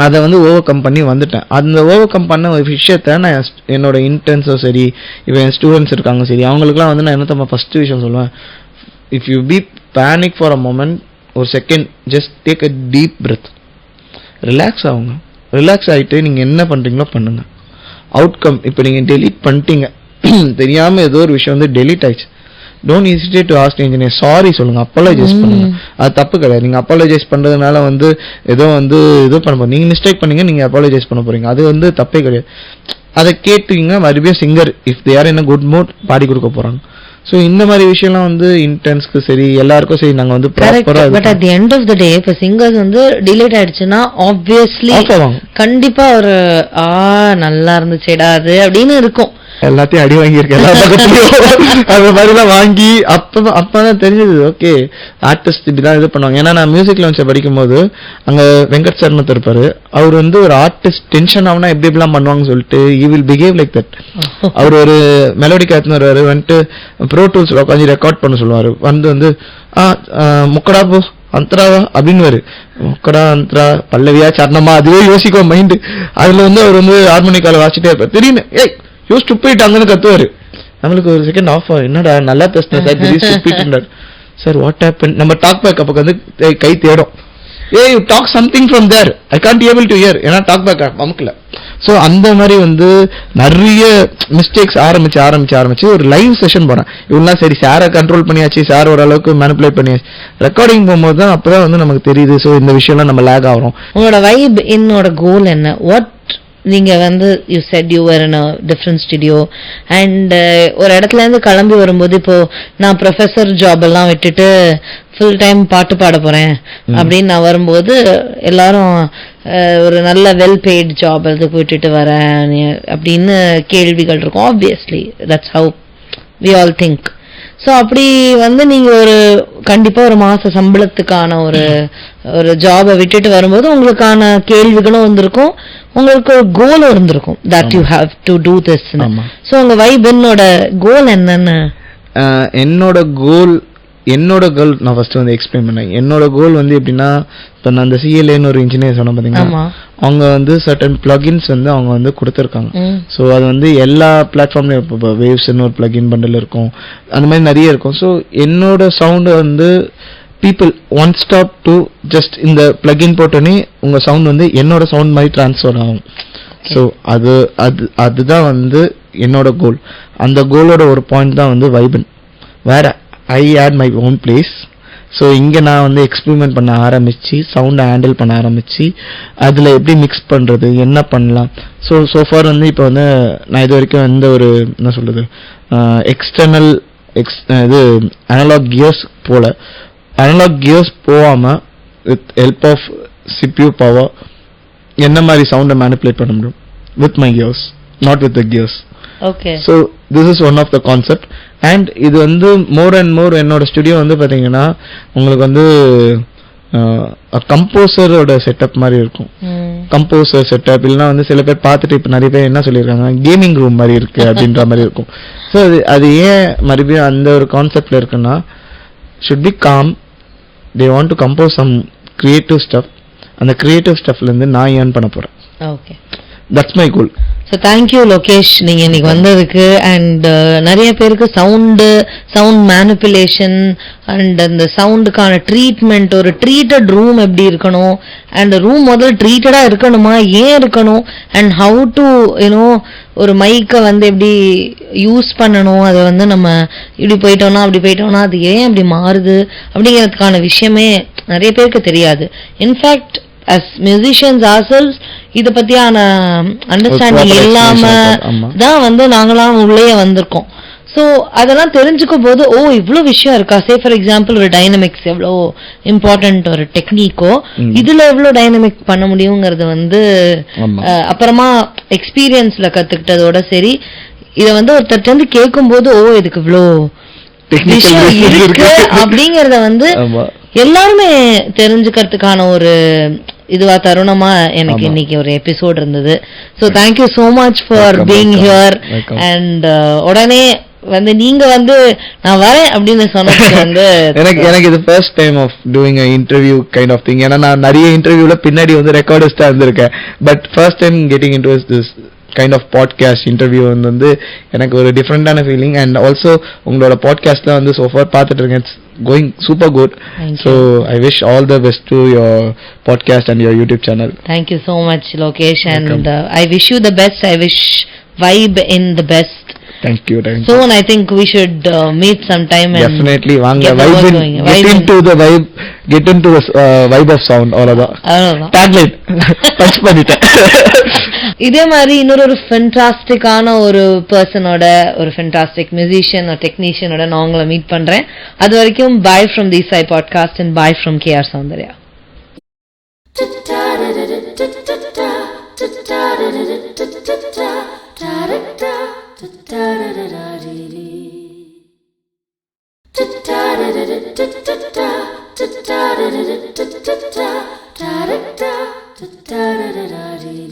அதை வந்து ஓவர் கம் பண்ணி வந்துட்டேன். அந்த ஓவர் கம் பண்ண ஒரு விஷயத்த நான் என்னோட இன்டர்ன்ஸோ சரி, இப்போ என் ஸ்டூடெண்ட்ஸ் இருக்காங்க சரி, அவங்களுக்குலாம் வந்து நான் என்ன ஃபர்ஸ்ட் விஷயம் சொல்லுவேன், if you be panic for a moment, ஒரு second just take a deep breath, relax ஆகுங்க. ரிலாக்ஸ் ஆகிட்டு நீங்கள் என்ன பண்ணுறீங்களோ பண்ணுங்க. அவுட்கம் இப்போ நீங்கள் டெலீட் பண்ணிட்டீங்க, தெரியாமல் ஏதோ ஒரு விஷயம் வந்து டெலீட் ஆயிடுச்சு, don't hesitate to ask engineer, sorry சொல்லுங்க, அப்போலஜைஸ் பண்ணுங்க. அது தப்பு கிடையாது. நீங்கள் அப்போலஜைஸ் பண்ணுறதுனால வந்து ஏதோ பண்ண போறீங்க, நீங்கள் மிஸ்டேக் பண்ணீங்க, நீங்கள் அப்போலஜைஸ் பண்ண போறீங்க, அது வந்து தப்பே கிடையாது. அதை கேட்டுங்க மறுபடியும் singer if they are in a good mood பாடி கொடுக்க போறாங்க. சோ இந்த மாதிரி விஷயம்லாம் வந்து இன்டென்ஸ்க்கு சரி எல்லாருக்கும் சரி நாங்க வந்து ப்ராப்பரா. But at the end of the day இப்ப சிங்கர்ஸ் வந்து டிலேட் ஆயிடுச்சுன்னா ஆப்வியஸ்லி கண்டிப்பா ஒரு நல்லா இருந்துச்சேடா அது அப்படின்னு இருக்கும். எல்லாத்தையும் அடி வாங்கியிருக்கேன் எல்லா பக்கத்துலயும் அந்த மாதிரிலாம் வாங்கி அப்பதான் தெரிஞ்சது ஓகே ஆர்டிஸ்ட் இப்படிதான் இது பண்ணுவாங்க. ஏன்னா நான் மியூசிக் லான்ச்ல படிக்கும் போது அங்க வெங்கட் சர்னு இருப்பாரு, அவர் வந்து ஒரு ஆர்டிஸ்ட் டென்ஷன் ஆகுனா எப்படி எப்படிலாம் பண்ணுவாங்கன்னு சொல்லிட்டு you will behave like that. அவர் ஒரு மெலோடி கேட்னு வருவாரு, வந்துட்டு ப்ரோ டூல்ஸ்ல உட்காந்து ரெக்கார்ட் பண்ண சொல்லுவாரு, வந்து முக்கடா போ அந்தராவா அப்படின்னு முக்கடா அந்தரா பல்லவியா சரணமா அதுவே யோசிக்கும் மைண்டு. அதுல வந்து அவர் வந்து ஹார்மோனிக்கால வாசிட்டே இருப்பார், திடீர்னு ஏய் யூ ஸ்டூபிட் அங்கன்னு கத்துவாரு. நம்மளுக்கு ஒரு செகண்ட் ஆஃப் ஆகும், என்னடா நல்லா பேசினா சார் திடீர் ஸ்டூபிட் சார் வாட் ஹேப்பன். நம்ம டாக் பேக் அப்போ வந்து கை தேடும், ஏ you talk something from there I can't able to hear, ஏன்னா டாக் பேக் அமுக்கல. ஸோ அந்த மாதிரி வந்து நிறைய மிஸ்டேக்ஸ் ஆரம்பிச்சு ஒரு லைவ் செஷன் போறேன். இவெல்லாம் சரி சாரை கண்ட்ரோல் பண்ணியாச்சு, சார் ஓரளவுக்கு மேனிபுலேட் பண்ணியாச்சு. ரெக்கார்டிங் போகும்போது தான் அப்பதான் வந்து நமக்கு தெரியுது ஸோ இந்த விஷயம்லாம் நம்ம லேக் ஆகிறோம். உங்களோட வைப் என்னோட கோல் என்ன? வாட் நீங்க வந்து you said you were in a different studio and ஒரு இடத்துல இருந்து கிளம்பி வரும்போது இப்போ நான் ப்ரொஃபஸர் ஜாப் எல்லாம் விட்டுட்டு ஃபுல் டைம் பாட்டு பாட போறேன் அப்படின்னு நான் வரும்போது எல்லாரும் ஒரு நல்ல வெல் பெய்ட் ஜாப் அதுக்கு விட்டுட்டு வரேன் அப்படின்னு கேள்விகள் இருக்கும். Obviously that's how we all think. So அப்படி வந்து நீங்க ஒரு கண்டிப்பா ஒரு மாச சம்பளத்துக்கான ஒரு ஜாபை விட்டுட்டு வரும்போது உங்களுக்கான கேள்விகளும் வந்திருக்கும், உங்களுக்கு ஒரு கோலும் இருந்திருக்கும் that you have to do this. So உங்க வைபனோட கோல் என்னன்னு? என்னோட கோல் நான் ஃபர்ஸ்ட் வந்து எக்ஸ்பிளைன் பண்ணேன். என்னோட கோல் வந்து எப்படின்னா, இப்போ நான் அந்த சிஎல்ஏன்னு ஒரு இன்ஜினியர் சொன்னேன் பார்த்தீங்கன்னா, அவங்க வந்து சர்டன் பிளகின்ஸ் வந்து அவங்க வந்து கொடுத்துருக்காங்க. ஸோ அது வந்து எல்லா பிளாட்ஃபார்ம்லையும் இப்போ வேவ்ஸ்ன்னு ஒரு பிளகின் பண்டில் இருக்கும், அந்த மாதிரி நிறைய இருக்கும். ஸோ என்னோட சவுண்டு வந்து people one stop to just இந்த பிளகின் போட்டோன்னே உங்கள் சவுண்ட் வந்து என்னோட சவுண்ட் மாதிரி ட்ரான்ஸ்ஃபர் ஆகும். ஸோ அதுதான் வந்து என்னோட கோல். அந்த கோலோட ஒரு பாயிண்ட் தான் வந்து வைபன். வேற I hate my own place. So இங்கே நான் வந்து எக்ஸ்பெரிமெண்ட் பண்ண ஆரம்பித்து சவுண்டை ஹேண்டில் பண்ண ஆரம்பித்து அதில் எப்படி மிக்ஸ் பண்ணுறது, என்ன பண்ணலாம். ஸோஃபார் வந்து இப்போ வந்து நான் இது வரைக்கும் எந்த ஒரு என்ன சொல்கிறது எக்ஸ்டர்னல் இது அனலாக் கியர்ஸ் போகாமல் with help of CPU power என்ன மாதிரி சவுண்டை மேனிப்புலேட் பண்ண முடியும் with my gears, not with the gears. Okay. So this is one of the concept and இது வந்து more and more என்னோட ஸ்டுடியோ வந்து பாத்தீங்கன்னா உங்களுக்கு வந்து கம்போசரோட செட்டப் மாதிரி இருக்கும். கம்போசர் செட்டப் இல்லைன்னா வந்து சில பேர் பார்த்துட்டு இப்போ நிறைய பேர் என்ன சொல்லியிருக்காங்க, கேமிங் ரூம் மாதிரி இருக்கு அப்படின்ற மாதிரி இருக்கும். ஸோ அது ஏன் மறுபடியும் அந்த ஒரு கான்செப்ட்ல இருக்குன்னா, should be calm, they want to compose some creative stuff. அந்த கிரியேட்டிவ் ஸ்டஃப்ல இருந்து நான் ஏர்ன் பண்ண போறேன். Okay, that's my goal. So thank you Lokesh, நீங்க இன்னைக்கு வந்ததுக்கு. அண்ட் நிறைய பேருக்கு சவுண்ட் மேனிப்புலேஷன் அண்ட் அந்த சவுண்டுக்கான ட்ரீட்மெண்ட், ஒரு ட்ரீட்டட் ரூம் எப்படி இருக்கணும் அண்ட் ரூம் முதல்ல ட்ரீட்டடா இருக்கணுமா, ஏன் இருக்கணும், அண்ட் ஹவு டு யூனோ ஒரு மைக்கை வந்து எப்படி யூஸ் பண்ணணும், அதை வந்து நம்ம இப்படி போயிட்டோம்னா அப்படி போயிட்டோம்னா அது ஏன் அப்படி மாறுது அப்படிங்கிறதுக்கான விஷயமே நிறைய பேருக்கு தெரியாது. இன்ஃபேக்ட் as musicians ourselves இத பத்தியான அண்டர்ஸ்டாண்டிங் இல்லாம தான் வந்து நாங்களாம் உள்ளே வந்திருக்கோம். ஸோ அதெல்லாம் தெரிஞ்சுக்கும் போது ஓ இவ்வளவு விஷயம் இருக்கா. சே ஃபார் எக்ஸாம்பிள் ஒரு டைனமிக்ஸ் எவ்வளோ இம்பார்ட்டன்ட், ஒரு டெக்னிக்கோ இதுல எவ்வளவு டைனமிக் பண்ண முடியுங்கிறது வந்து அப்புறமா எக்ஸ்பீரியன்ஸ்ல கத்துக்கிட்டதோட சரி, இத வந்து ஒருத்தர் வந்து கேட்கும் போது ஓ இதுக்கு இவ்வளோ விஷயம் இருக்கு அப்படிங்கறத வந்து எல்லாருமே தெரிஞ்சுக்கிறதுக்கான ஒரு இதுவா தருணமா எனக்கு இன்னைக்கு ஒரு எபிசோட் இருந்தது. So thank you so much for being here. And உடனே வந்து நீங்க வந்து நான் வரேன் அப்படின்னு சொன்னது வந்து எனக்கு இது first time of doing a interview kind of thing. ஏன்னா நான் நிறைய இன்டர்வியூல பின்னாடி வந்து ரெக்கார்டிஸ்டா இருந்திருக்கேன். But first time getting into this kind of podcast interview வந்து எனக்கு ஒரு டிஃப்ரெண்டான ஃபீலிங். அண்ட் ஆல்சோ உங்களோட பாட்காஸ்ட்ல வந்து சோஃபார் பார்த்துட்டு இருக்கேன், it's going super good. So I wish all the best to your podcast and your YouTube channel. Thank you so much Lokesh. And I wish you the best. I wish Vibe in the best. Thank you. Soon I think we should meet sometime. Definitely vaanga get into the vibe, get into the vibe of sound. Avladha tagline touch பண்ணிட்ட. இதே மாதிரி இன்னொரு ஃபென்டாஸ்டிக்கான ஒரு பர்சனோட, ஒரு fantastic musician ஒரு டெக்னீஷியனோட நான் உங்களை meet பண்றேன். அது வரைக்கும் by from the psi podcast and by from KR Soundarya. Da da da da da